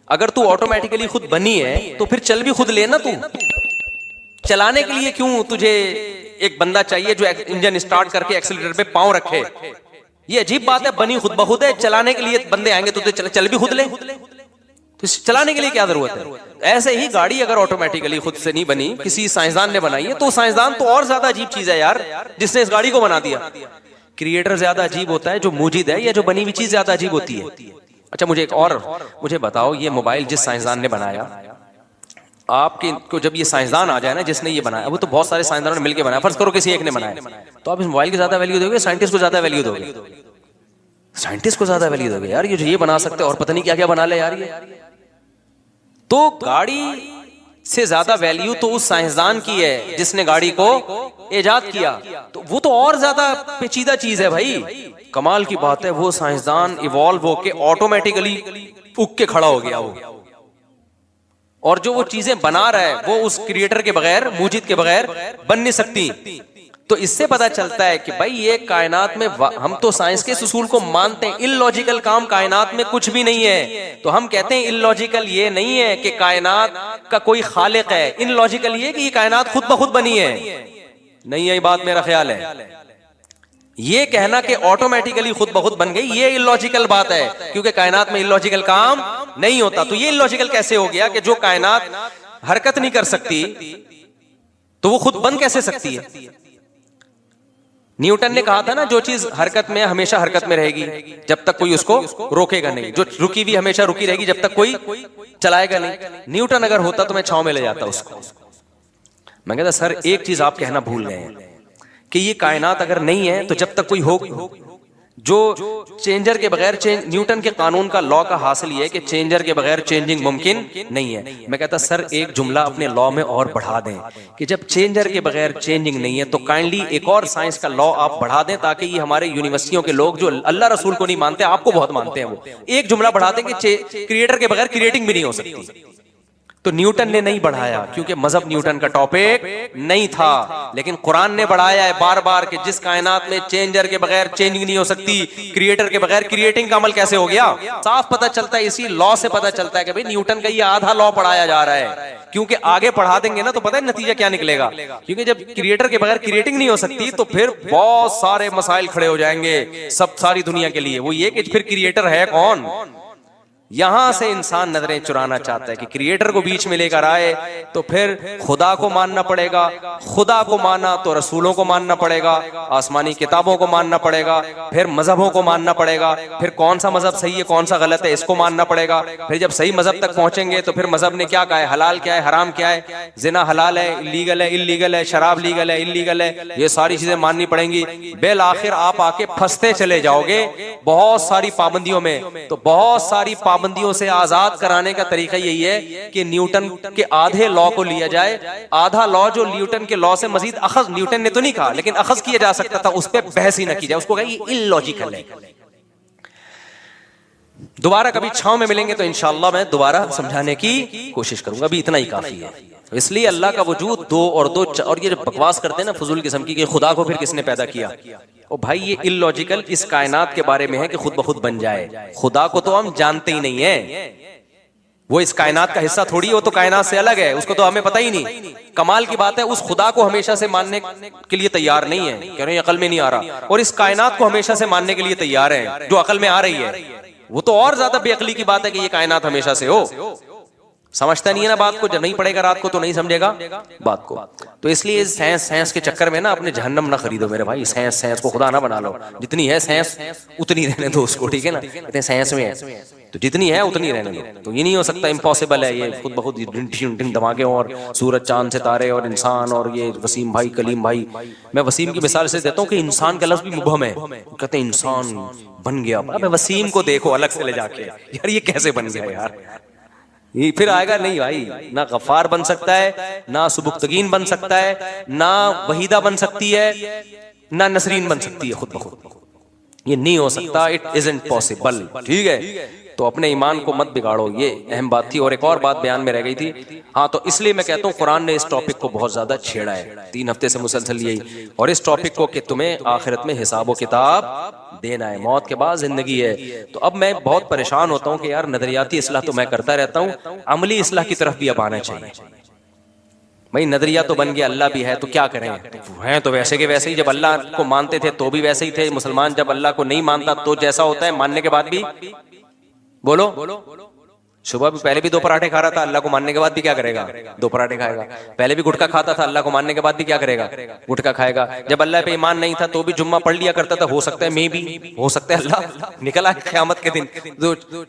اگر تو آٹومیٹیکلی خود بنی ہے تو پھر چل بھی خود لینا. تو چلانے کے لیے کیوں تجھے ایک بندہ چاہیے جو انجن اسٹارٹ کر کے ایکسیلیٹر پہ پاؤں رکھے؟ یہ عجیب بات ہے, بنی خود بخود ہے, چلانے کے لیے بندے آئیں گے تو چل بھی خود لے. تو چلانے کے لیے کیا ضرورت ہے؟ ایسے ہی گاڑی اگر آٹومیٹیکلی خود سے نہیں بنی, کسی سائنسدان نے بنائی ہے, تو سائنسدان تو اور زیادہ عجیب چیز ہے یار جس نے اس گاڑی کو بنا دیا. کریٹر زیادہ عجیب ہوتا ہے جو موجود ہے, یا جو بنی ہوئی چیز زیادہ عجیب ہوتی ہے. اچھا مجھے ایک اور مجھے بتاؤ, یہ موبائل جس سائنسدان نے بنایا, آپ کو جب یہ سائنسدان آ جائے نا جس نے یہ بنایا, وہ تو بہت سارے سائنسدانوں نے مل کے بنایا, فرض کرو کسی ایک نے بنایا, تو آپ اس موبائل کی زیادہ ویلیو دو گے, سائنٹسٹ کو زیادہ ویلیو دو گے؟ سائنٹسٹ کو زیادہ ویلیو دو گے یار, یہ بنا سکتے اور پتہ نہیں کیا کیا بنا لے یار. یہ تو گاڑی سے زیادہ ویلیو تو اس سائنسدان کی ہے جس نے گاڑی کو ایجاد کیا, تو وہ تو اور زیادہ پیچیدہ چیز ہے بھائی. کمال کی بات ہے, وہ سائنسدان ایوالو ہو کے آٹومیٹیکلی اگ کے کھڑا ہو گیا وہ, اور جو وہ چیزیں بنا رہا ہے وہ اس کریٹر کے بغیر, موجد کے بغیر بن نہیں سکتی. تو اس سے پتا چلتا ہے کہ بھائی یہ کائنات میں ہم تو سائنس کے اصول کو مانتے ہیں، ان لاجیکل کام کائنات میں کچھ بھی نہیں ہے، تو ہم کہتے ہیں ان لاجیکل یہ نہیں ہے کہ کائنات کا کوئی خالق ہے، ان لاجیکل یہ کہ یہ کائنات خود بخود بنی ہے. نہیں ہے یہ بات، میرا خیال ہے یہ کہنا کہ آٹومیٹیکلی خود بخود بن گئی یہ ان لاجیکل بات ہے، کیونکہ کائنات میں ان لاجیکل کام نہیں ہوتا. تو یہ ان لاجیکل کیسے ہو گیا کہ جو کائنات حرکت نہیں کر سکتی تو وہ خود بن کیسے سکتی ہے؟ نیوٹن نے کہا تھا نا جو چیز حرکت میں ہمیشہ حرکت میں رہے گی جب تک کوئی اس کو روکے گا نہیں، جو رکی ہوئی ہمیشہ رکی رہے گی جب تک کوئی چلائے گا نہیں. نیوٹن اگر ہوتا تو میں چھاؤں میں لے جاتا اس کو. میں کہتا سر ایک چیز آپ کہنا بھول گئے ہیں کہ یہ کائنات اگر نہیں ہے تو جب تک کوئی ہو جو چینجر کے بغیر نیوٹن کے قانون کا لا کا حاصل یہ ہے کہ چینجر کے بغیر چینجنگ ممکن نہیں ہے. میں کہتا سر ایک جملہ اپنے لا میں اور بڑھا دیں کہ جب چینجر کے بغیر چینجنگ نہیں ہے تو کائنڈلی ایک اور سائنس کا لا آپ بڑھا دیں تاکہ یہ ہمارے یونیورسٹیوں کے لوگ جو اللہ رسول کو نہیں مانتے آپ کو بہت مانتے ہیں وہ ایک جملہ بڑھا دیں کہ کریٹر کے بغیر کریٹنگ بھی نہیں ہو سکتی. تو نیوٹن نے نہیں بڑھایا کیونکہ مذہب نیوٹن کا ٹاپک نہیں تھا، لیکن قرآن نے بڑھایا ہے بار بار کہ جس کائنات میں چینجر کے بغیر چینجنگ نہیں ہو سکتی، کریٹر کے بغیر کریٹنگ کا عمل کیسے ہو گیا؟ صاف پتہ چلتا ہے، اسی لا سے پتہ چلتا ہے کہ بھئی نیوٹن کا یہ آدھا لا پڑھایا جا رہا ہے. کیونکہ آگے پڑھا دیں گے نا تو پتہ ہے نتیجہ کیا نکلے گا، کیونکہ جب کریٹر کے بغیر کریٹنگ نہیں ہو سکتی تو پھر بہت سارے مسائل کھڑے ہو جائیں گے ساری دنیا کے لیے. وہ یہ کہ پھر کریٹر ہے کون؟ یہاں سے انسان نظریں چرانا چاہتا ہے کہ کریٹر کو بیچ میں لے کر آئے تو پھر خدا کو ماننا پڑے گا، خدا کو مانا تو رسولوں کو ماننا پڑے گا، آسمانی کتابوں کو ماننا پڑے گا، پھر مذہبوں کو ماننا پڑے گا، پھر کون سا مذہب صحیح ہے کون سا غلط ہے اس کو ماننا پڑے گا. پھر جب صحیح مذہب تک پہنچیں گے تو پھر مذہب نے کیا کہا ہے، حلال کیا ہے حرام کیا ہے، زنا حلال ہے لیگل ہے انلیگل ہے، شراب لیگل ہے انلیگل ہے، یہ ساری چیزیں ماننی پڑیں گی. بالآخر آپ آ کے پھنستے چلے جاؤ گے بہت ساری پابندیوں میں. تو بہت ساری پابندیوں سے آزاد کرانے کا طریقہ یہی ہے کہ نیوٹن کے آدھے لا کو لیا جائے، آدھا لا جو نیوٹن کے لا سے مزید اخذ، نیوٹن نے تو نہیں کہا لیکن اخذ کیا جا سکتا تھا، اس پہ بحث ہی نہ کی جائے، اس کو کہا یہ ان لاجیکل ہے. دوبارہ کبھی چھاؤں میں ملیں گے تو انشاءاللہ میں دوبارہ سمجھانے کی کوشش کروں گا، ابھی اتنا ہی کافی ہے. اس لیے اللہ کا وجود دو اور دو اور یہ جو بکواس کرتے ہیں نا فضول قسم کی کہ خدا کو پھر کس نے پیدا کیا، او بھائی یہ ان لاجیکل اس کائنات کے بارے میں ہے کہ خود بخود بن جائے. خدا کو تو ہم جانتے ہی نہیں ہیں، وہ اس کائنات کا حصہ تھوڑی، وہ تو کائنات سے الگ ہے، اس کو تو ہمیں پتہ ہی نہیں. کمال کی بات ہے اس خدا کو ہمیشہ سے ماننے کے لیے تیار نہیں ہے، کہہ رہے ہیں عقل میں نہیں آ رہا، اور اس کائنات کو ہمیشہ سے ماننے کے لیے تیار ہیں جو عقل میں آ رہی ہے. وہ تو اور زیادہ بے عقلی کی بات ہے کہ یہ کائنات ہمیشہ سے ہو. سمجھتا نہیں ہے نا بات کو، جب نہیں پڑھے گا رات کو تو نہیں سمجھے گا بات کو. تو اس لیے سائنس کے چکر میں نا اپنے جہنم نہ خریدو میرے بھائی، سائنس کو خدا نہ بنا لو. جتنی ہے سائنس اتنی رہنے دو اس کو، ٹھیک ہے نا، اتنے سائنس میں ہے تو جتنی ہے اتنی رہنے دو. تو یہ نہیں ہو سکتا، امپاسبل ہے یہ خود بخود دھماکے اور سورج چاند ستارے اور انسان اور یہ وسیم بھائی کلیم بھائی. میں وسیم کی مثال سے دیتا ہوں کہ انسان کا لفظ بھی مبہم ہے، کہتے ہیں انسان بن گیا. اب وسیم کو دیکھو الگ سے لے جا کے، یار یہ کیسے بن گیا یار، یہ پھر آئے گا نہیں بھائی. نہ غفار بن سکتا ہے، نہ سبکتگین بن سکتا ہے، نہ وحیدہ بن سکتی ہے، نہ نسرین بن سکتی ہے خود بخود. یہ نہیں ہو سکتا، اٹ ازنٹ پاسبل. ٹھیک ہے، تو اپنے ایمان کو مت بگاڑو، یہ اہم بات تھی. اور ایک اور بات بیان میں رہ گئی تھی، ہاں تو اس لیے میں کہتا ہوں قرآن نے اس ٹاپک کو بہت زیادہ چھیڑا ہے 3 ہفتے سے مسلسل یہی، اور اس ٹاپک کو کہ تمہیں آخرت میں حساب و کتاب دینا ہے، موت کے بعد زندگی ہے. تو اب میں بہت پریشان ہوتا ہوں کہ یار نظریاتی اصلاح تو میں کرتا رہتا ہوں، عملی اصلاح کی طرف بھی اب آنا چاہیے. بھائی نظریہ تو بن گیا، اللہ بھی ہے تو کیا کریں، ہیں تو ویسے کے ویسے ہی. جب اللہ کو مانتے تھے تو بھی ویسے ہی تھے. مسلمان جب اللہ کو نہیں مانتا تو جیسا ہوتا ہے، ماننے کے بعد بھی بولو صبح بھی پہلے بھی 2 پراٹھے کھا رہا تھا، اللہ کو ماننے کے بعد بھی کیا کرے گا، 2 پراٹھے کھائے گا. پہلے بھی گٹکا کھاتا تھا، اللہ کو ماننے کے بعد بھی کیا کرے گا، گٹکا کھائے گا. جب اللہ پہ ایمان نہیں تھا تو بھی جمعہ پڑھ لیا کرتا تھا. ہو سکتا ہے میں بھی، ہو سکتا ہے اللہ نکلا قیامت کے دن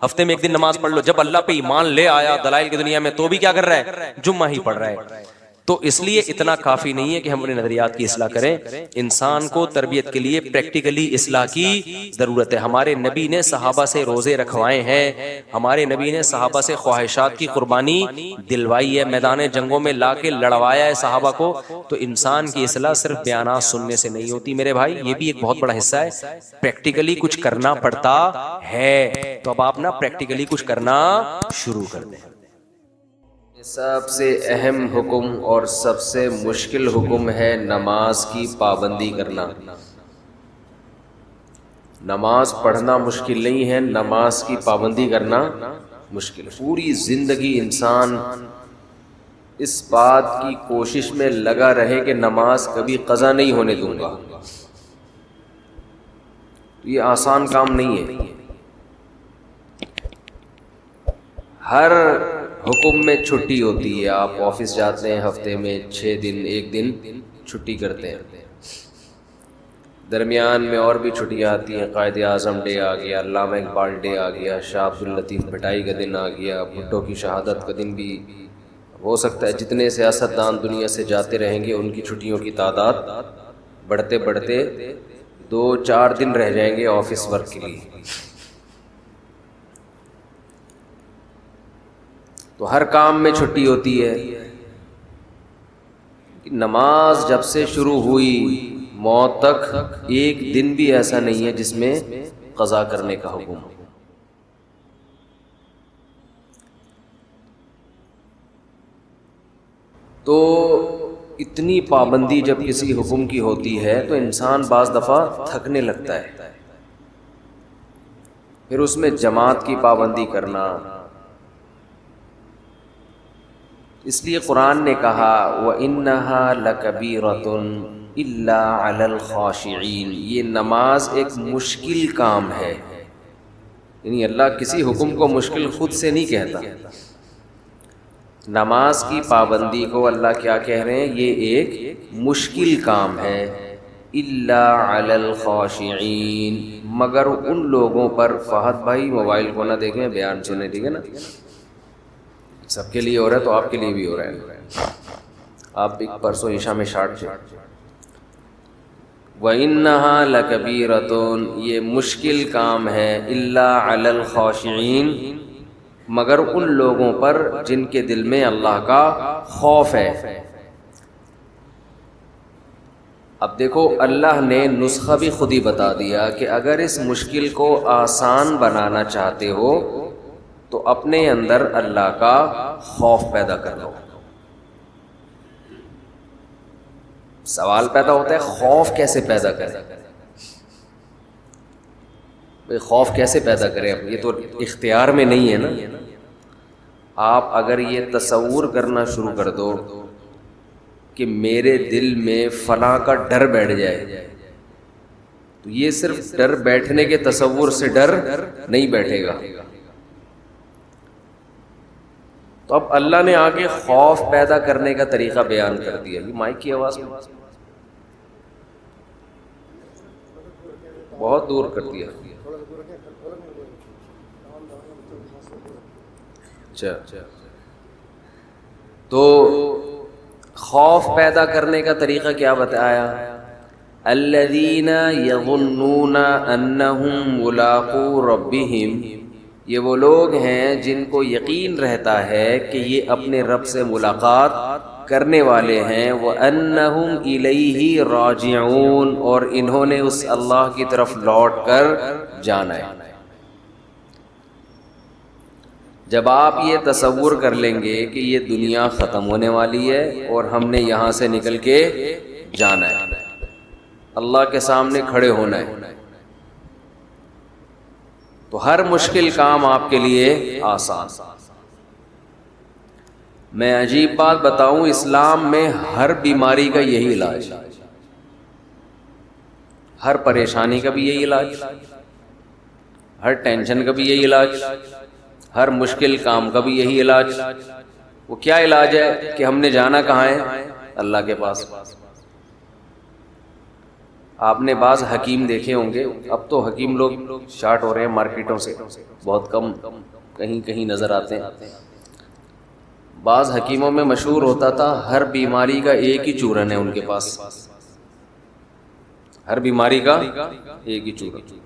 ہفتے میں 1 دن نماز پڑھ لو. جب اللہ پہ ایمان لے آیا دلائل کی دنیا میں تو بھی کیا کر رہا ہے، جمعہ ہی پڑھ رہا ہے. تو اس لیے اتنا کافی نہیں ہے کہ ہم اپنے نظریات کی اصلاح کریں، انسان کو تربیت کے لیے پریکٹیکلی اصلاح کی ضرورت ہے. ہمارے نبی نے صحابہ سے روزے رکھوائے ہیں، ہمارے نبی نے صحابہ سے خواہشات کی قربانی دلوائی ہے، میدان جنگوں میں لا کے لڑوایا ہے صحابہ کو. تو انسان کی اصلاح صرف بیانات سننے سے نہیں ہوتی میرے بھائی، یہ بھی ایک بہت بڑا حصہ ہے، پریکٹیکلی کچھ کرنا پڑتا ہے. تو اب آپ نا پریکٹیکلی کچھ کرنا شروع کر دیں. سب سے اہم حکم اور سب سے مشکل حکم ہے نماز کی پابندی کرنا. نماز پڑھنا مشکل نہیں ہے، نماز کی پابندی کرنا مشکل. پوری زندگی انسان اس بات کی کوشش میں لگا رہے کہ نماز کبھی قضا نہیں ہونے دوں گا، یہ آسان کام نہیں ہے. ہر حکم میں چھٹی ہوتی ہے. آپ آفس جاتے ہیں، ہفتے میں 6 دن 1 دن چھٹی کرتے ہیں. درمیان میں اور بھی چھٹیاں آتی ہیں. قائد اعظم ڈے آ گیا، علامہ اقبال ڈے آ گیا، شاہ عبداللطیف بھٹائی کا دن آ گیا، بھٹو کی شہادت کا دن بھی ہو سکتا ہے. جتنے سیاستدان دنیا سے جاتے رہیں گے ان کی چھٹیوں کی تعداد بڑھتے بڑھتے 2-4 دن رہ جائیں گے آفس ورک کے لیے. تو ہر کام میں چھٹی ہوتی ہے. نماز جب سے شروع ہوئی موت تک ایک دن بھی ایسا نہیں ہے جس میں قضا کرنے کا حکم ہو. تو اتنی پابندی جب کسی حکم کی ہوتی ہے تو انسان بعض دفعہ تھکنے لگتا ہے. پھر اس میں جماعت کی پابندی کرنا. اس لیے قرآن نے کہا وَإِنَّهَا لَكَبِيرَةٌ إِلَّا عَلَى الْخَاشِعِينَ، یہ نماز ایک مشکل کام ہے. یعنی اللہ کسی حکم کو مشکل خود سے نہیں کہتا. نماز کی پابندی کو اللہ کیا کہہ رہے ہیں؟ یہ ایک مشکل کام ہے. إِلَّا عَلَى الْخَاشِعِينَ، مگر ان لوگوں پر. فہد بھائی موبائل کو نہ دیکھیں، بیان سنیں، ٹھیک ہے نا؟ سب کے لیے ہو رہا ہے تو آپ کے لیے بھی ہو رہا ہے. آپ بھی پرسوں عشاء میں شارٹ تھے. وَإِنَّهَا لَكَبِيرَةٌ، یہ مشکل کام ہے. إِلَّا عَلَى الْخَاشِعِينَ، مگر ان لوگوں پر جن کے دل میں اللہ کا خوف ہے. اب دیکھو اللہ نے نسخہ بھی خود ہی بتا دیا کہ اگر اس مشکل کو آسان بنانا چاہتے ہو تو اپنے اندر اللہ کا خوف پیدا کر لو. سوال پیدا ہوتا ہے خوف کیسے پیدا کرے؟ خوف کیسے پیدا کرے؟ اب یہ تو اختیار میں نہیں ہے نا. آپ اگر یہ تصور کرنا شروع کر دو کہ میرے دل میں فلاں کا ڈر بیٹھ جائے تو یہ صرف ڈر بیٹھنے کے تصور سے ڈر نہیں بیٹھے گا. تو اب اللہ نے آگے خوف پیدا کرنے کا طریقہ بیان کر دیا. یہ مائک کی آواز بہت دور کر دیا. اچھا، تو خوف پیدا کرنے کا طریقہ کیا بتایا؟ الذین یظنون انہم ملاقو ربہم، یہ وہ لوگ ہیں جن کو یقین رہتا ہے کہ یہ اپنے رب سے ملاقات کرنے والے ہیں. وَأَنَّهُمْ إِلَيْهِ رَاجِعُونَ، اور انہوں نے اس اللہ کی طرف لوٹ کر جانا ہے. جب آپ یہ تصور کر لیں گے کہ یہ دنیا ختم ہونے والی ہے اور ہم نے یہاں سے نکل کے جانا ہے، اللہ کے سامنے کھڑے ہونا ہے، تو ہر مشکل کام آپ کے لیے آسان. میں عجیب بات بتاؤں، اسلام میں ہر بیماری کا یہی علاج، ہر پریشانی کا بھی یہی علاج، ہر ٹینشن کا بھی یہی علاج، ہر مشکل کام کا بھی یہی علاج. وہ کیا علاج ہے کہ ہم نے جانا کہاں ہے؟ اللہ کے پاس. آپ نے بعض حکیم دیکھے ہوں گے، اب تو حکیم لوگ شارٹ ہو رہے ہیں مارکیٹوں سے، بہت کم کہیں کہیں نظر آتے ہیں. بعض حکیموں میں مشہور ہوتا تھا ہر بیماری کا ایک ہی چورن ہے ان کے پاس، ہر بیماری کا ایک ہی چورن.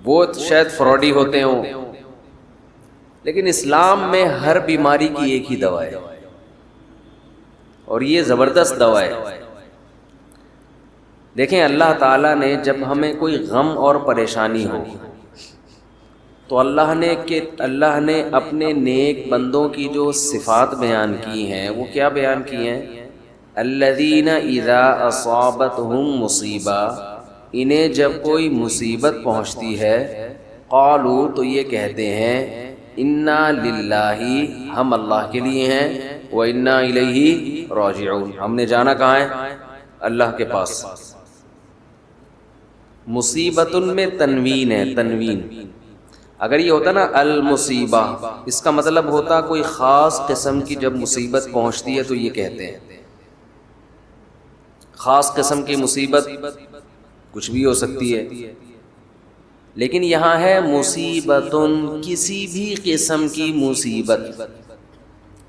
وہ شاید فراڈی ہوتے ہوں، لیکن اسلام میں ہر بیماری کی ایک ہی دوا ہے، اور یہ زبردست دوا ہے. دیکھیں اللہ تعالیٰ نے جب ہمیں کوئی غم اور پریشانی ہو تو اللہ نے اپنے نیک بندوں کی جو صفات بیان کی ہیں وہ کیا بیان کی ہیں؟ الذین اذا اصابتہم مصیبہ، انہیں جب کوئی مصیبت پہنچتی ہے، قالوا تو یہ کہتے ہیں، انا للہ، ہم اللہ کے لیے ہیں، و انا الیہ راجعون، ہم نے جانا کہاں ہے؟ اللہ کے پاس۔ مصیبت میں تنوین ہے، تنوین۔ اگر یہ ہوتا نا المصیبہ، اس کا مطلب ہوتا کوئی خاص قسم کی جب مصیبت پہنچتی ہے تو یہ کہتے ہیں۔ خاص قسم کی مصیبت کچھ بھی ہو سکتی ہے، لیکن یہاں ہے مصیبت، کسی بھی قسم کی مصیبت،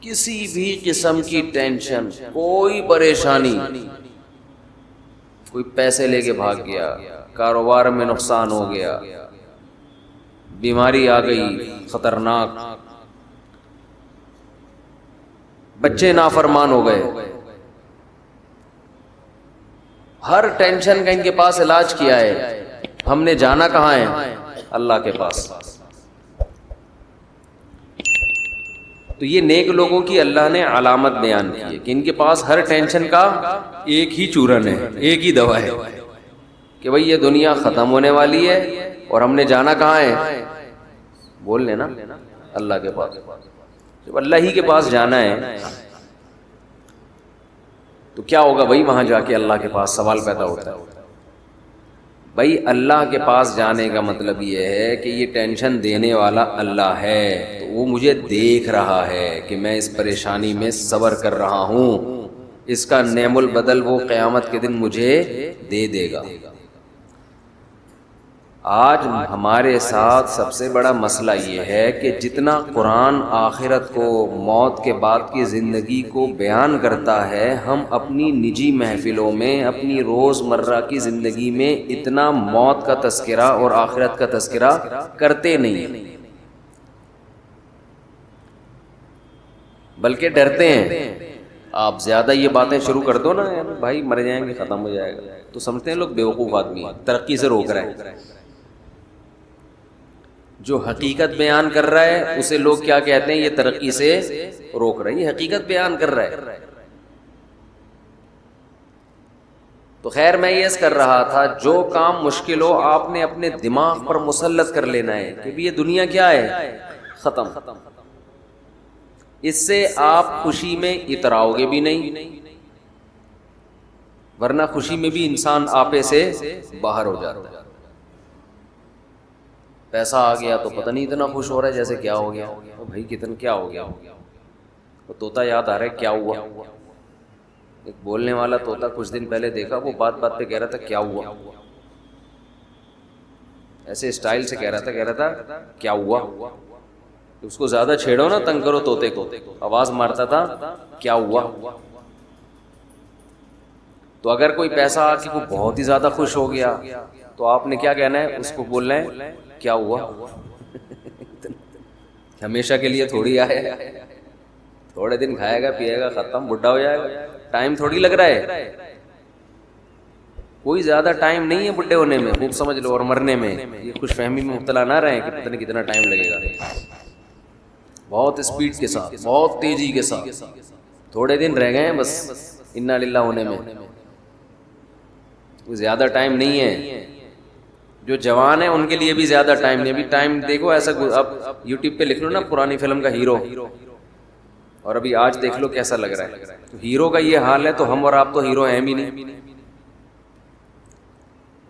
کسی بھی قسم کی ٹینشن، کوئی پریشانی، کوئی پیسے لے کے بھاگ گیا، کاروبار میں نقصان ہو گیا، بیماری آ گئی خطرناک، بچے نافرمان ہو گئے، ہر ٹینشن کا ان کے پاس علاج کیا ہے، ہم نے جانا کہاں ہے؟ اللہ کے پاس۔ تو یہ نیک لوگوں کی اللہ نے علامت بیان کی ہے کہ ان کے پاس ہر ٹینشن کا ایک ہی چورن ہے، ایک ہی دوا ہے کہ بھئی یہ دنیا ختم ہونے والی ہے اور ہم نے جانا کہاں ہے؟ بول لینا اللہ کے پاس۔ جب اللہ ہی کے پاس جانا ہے تو کیا ہوگا بھائی؟ وہاں جا کے اللہ کے پاس سوال پیدا ہوتا ہے، بھائی اللہ کے پاس جانے کا مطلب یہ ہے کہ یہ ٹینشن دینے والا اللہ ہے، تو وہ مجھے دیکھ رہا ہے کہ میں اس پریشانی میں صبر کر رہا ہوں، اس کا نعم البدل وہ قیامت کے دن مجھے دے دے گا۔ آج ہمارے ساتھ سب سے بڑا مسئلہ یہ ہے کہ جتنا قرآن آخرت کو، موت کے بعد کی زندگی کو بیان کرتا ہے، ہم اپنی نجی محفلوں میں، اپنی روز مرہ کی زندگی میں اتنا موت کا تذکرہ اور آخرت کا تذکرہ کرتے نہیں، بلکہ ڈرتے ہیں۔ آپ زیادہ یہ باتیں شروع کر دو نا، بھائی مر جائیں گے، ختم ہو جائے گا، تو سمجھتے ہیں لوگ بیوقوف آدمی ہیں، ترقی سے روک رہے ہیں۔ جو حقیقت بیان کر رہا ہے اسے لوگ کیا کہتے ہیں؟ یہ ترقی سے روک رہا ہے، یہ حقیقت بیان کر رہا ہے۔ تو خیر میں یہ کر رہا تھا، جو کام مشکل ہو آپ نے اپنے دماغ پر مسلط کر لینا ہے کہ یہ دنیا کیا ہے؟ ختم۔ اس سے آپ خوشی میں اتراؤ گے بھی نہیں، ورنہ خوشی میں بھی انسان آپے سے باہر ہو جاتا ہے۔ پیسہ آ گیا تو پتہ نہیں اتنا خوش ہو رہا ہے جیسے کیا ہو گیا بھائی، کتنا کیا ہو گیا، وہ طوطا یاد آ رہا ہے کیا ہوا۔ ایک بولنے والا طوطا کچھ دن پہلے دیکھا، وہ بات بات پہ کہہ رہا تھا کیا ہوا، ایسے اسٹائل سے کہہ رہا تھا کیا ہوا۔ اس کو زیادہ چھیڑو نا، تنگ کرو طوطے کو، آواز مارتا تھا کیا ہوا۔ تو اگر کوئی پیسہ آ کے وہ بہت ہی زیادہ خوش ہو گیا تو آپ نے کیا کہنا ہے؟ اس کو بولنا ہے کیا ہوا۔ ہمیشہ کے لیے تھوڑی آیا ہے، تھوڑے دن کھائے گا پیے گا ختم، بڈھا ہو جائے گا، ٹائم تھوڑی لگ رہا ہے، کوئی زیادہ ٹائم نہیں ہے بڈھے ہونے میں، خوب سمجھ لو، اور مرنے میں۔ یہ خوش فہمی میں مبتلا نہ رہیں کہ پتہ نہیں کتنا ٹائم لگے گا، بہت اسپیڈ کے ساتھ، بہت تیزی کے ساتھ، تھوڑے دن رہ گئے ہیں بس انا للہ ہونے میں، کوئی زیادہ ٹائم نہیں ہے۔ جو جوان ہیں ان کے لیے بھی زیادہ ٹائم نہیں، ابھی ٹائم دیکھو ایسا، اب یوٹیوب پہ لکھ لو نا پرانی فلم کا ہیرو، اور ابھی آج دیکھ لو کیسا لگ رہا ہے۔ تو ہیرو کا یہ حال ہے تو ہم اور آپ تو ہیرو ہیں بھی نہیں۔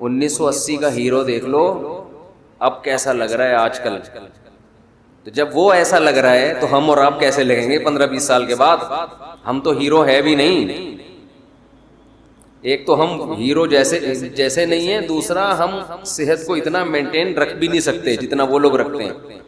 1980 کا ہیرو دیکھ لو اب کیسا لگ رہا ہے آج کل، تو جب وہ ایسا لگ رہا ہے تو ہم اور آپ کیسے لگیں گے 15-20 سال کے بعد؟ ہم تو ہیرو ہے بھی نہیں، ایک تو ہم ہیرو جیسے نہیں ہیں، دوسرا ہم صحت کو اتنا مینٹین رکھ بھی نہیں سکتے جتنا وہ لوگ رکھتے ہیں۔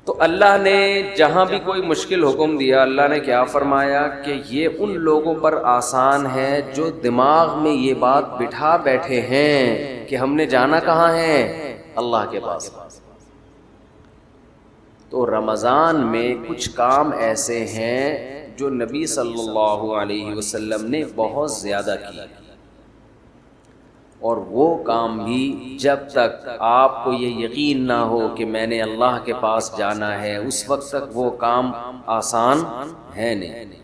تو اللہ نے جہاں بھی کوئی مشکل حکم دیا، اللہ نے کیا فرمایا کہ یہ ان لوگوں پر آسان ہے جو دماغ میں یہ بات بٹھا بیٹھے ہیں کہ ہم نے جانا کہاں ہے؟ اللہ کے پاس۔ تو رمضان میں کچھ کام ایسے ہیں جو نبی صلی اللہ علیہ وسلم نے بہت زیادہ کی، اور وہ کام بھی جب تک آپ کو یہ یقین نہ ہو کہ میں نے اللہ کے پاس جانا ہے، اس وقت تک وہ کام آسان ہے نہیں۔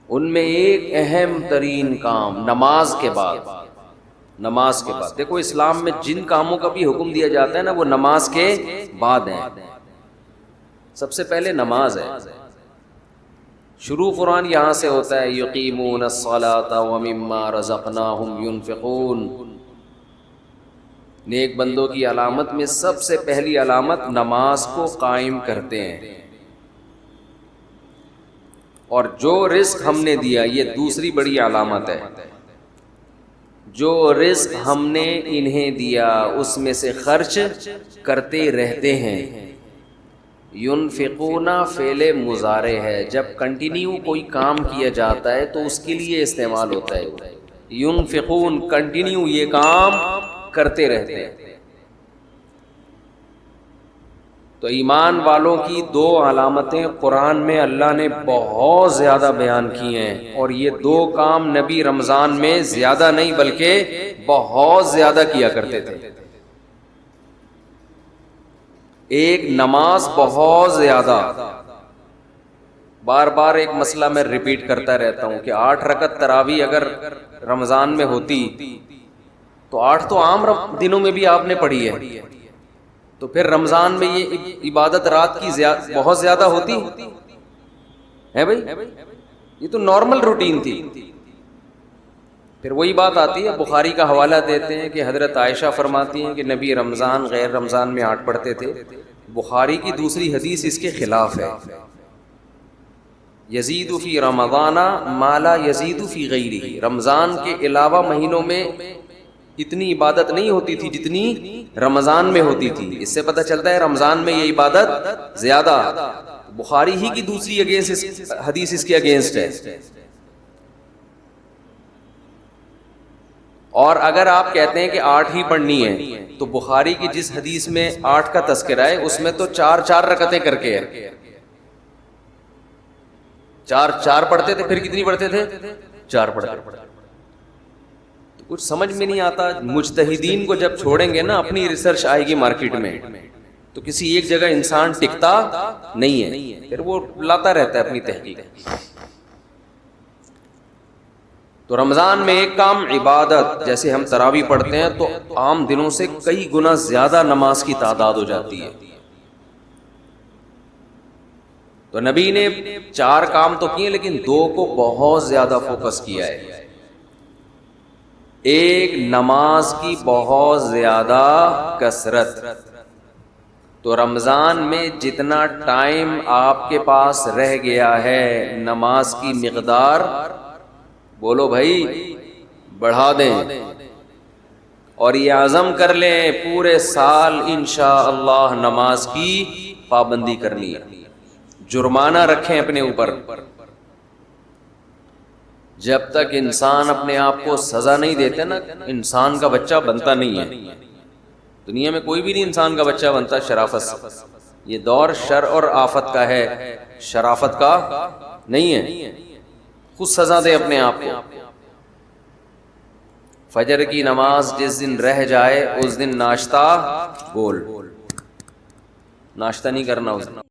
ان میں ایک اہم ترین کام نماز کے بعد، نماز کے بعد، دیکھو اسلام میں جن کاموں کا بھی حکم دیا جاتا ہے نا وہ نماز کے بعد ہیں۔ سب سے پہلے نماز ہے، شروع قرآن یہاں سے ہوتا ہے، یقیمون الصلاۃ ومما رزقناہم ینفقون۔ نیک بندوں کی علامت میں سب سے پہلی علامت نماز کو قائم کرتے ہیں، اور جو رزق ہم نے دیا یہ دوسری بڑی علامت ہے، جو رزق ہم نے انہیں دیا اس میں سے خرچ کرتے رہتے ہیں۔ ینفقون فعل مضارع ہے، جب کنٹینیو کوئی کام کیا جاتا ہے تو اس کے لیے استعمال ہوتا ہے۔ ینفقون کنٹینیو یہ کام کرتے رہتے ہیں۔ تو ایمان والوں کی دو علامتیں قرآن میں اللہ نے بہت زیادہ بیان کی ہیں، اور یہ دو کام نبی رمضان میں زیادہ نہیں بلکہ بہت زیادہ کیا کرتے تھے۔ ایک نماز بہت زیادہ، بار بار ایک مسئلہ میں ریپیٹ کرتا رہتا ہوں کہ 8 رکعت تراویح اگر رمضان میں ہوتی تو 8 تو عام دنوں میں بھی آپ نے پڑھی ہے، تو پھر رمضان میں یہ عبادت رات کی بہت زیادہ ہوتی ہے بھائی، یہ تو نارمل روٹین تھی۔ پھر وہی بات آتی ہے، بخاری کا حوالہ دیتے ہیں کہ حضرت عائشہ فرماتی ہیں کہ نبی رمضان غیر رمضان میں 8 پڑھتے تھے۔ بخاری کی دوسری حدیث اس کے خلاف ہے، یزید فی رمضان ما لا یزید فی غیرہ، رمضان کے علاوہ مہینوں میں اتنی عبادت نہیں ہوتی تھی جتنی رمضان میں ہوتی تھی۔ اس سے پتہ چلتا ہے رمضان میں یہ عبادت زیادہ، بخاری ہی کی دوسری حدیث اس کے اگینسٹ ہے۔ اور اگر آپ کہتے ہیں کہ 8 ہی پڑھنی ہے تو بخاری کی جس حدیث میں 8 کا تذکرہ ہے اس میں تو 4 رکعتیں کر کے ہے، 4 پڑھتے تھے، پھر کتنی پڑھتے تھے؟ 4 پڑھتے تھے۔ تو کچھ سمجھ میں نہیں آتا، مجتہدین کو جب چھوڑیں گے نا اپنی ریسرچ آئے گی مارکیٹ میں تو کسی ایک جگہ انسان ٹکتا نہیں ہے، پھر وہ لاتا رہتا ہے اپنی تحقیق۔ تو رمضان میں ایک کام عبادت، جیسے ہم تراویح پڑھتے ہیں تو عام دنوں سے کئی گنا زیادہ نماز کی تعداد ہو جاتی ہے۔ تو نبی نے 4 کام تو کیے لیکن 2 کو بہت زیادہ فوکس کیا ہے۔ ایک نماز کی بہت زیادہ کثرت، تو رمضان میں جتنا ٹائم آپ کے پاس رہ گیا ہے نماز کی مقدار بولو بھائی بڑھا دیں، اور یہ عزم کر لیں پورے سال انشاءاللہ نماز کی پابندی کرنی ہے۔ جرمانہ رکھیں اپنے اوپر، جب تک انسان اپنے آپ کو سزا نہیں دیتے نا انسان کا بچہ بنتا نہیں ہے۔ دنیا میں کوئی بھی نہیں انسان کا بچہ بنتا شرافت سے، یہ دور شر اور آفت کا ہے، شرافت کا نہیں ہے۔ خود سزا دے اپنے آپ کو۔ فجر کی نماز جس دن رہ جائے اس دن ناشتہ بول، ناشتہ نہیں کرنا اس دن۔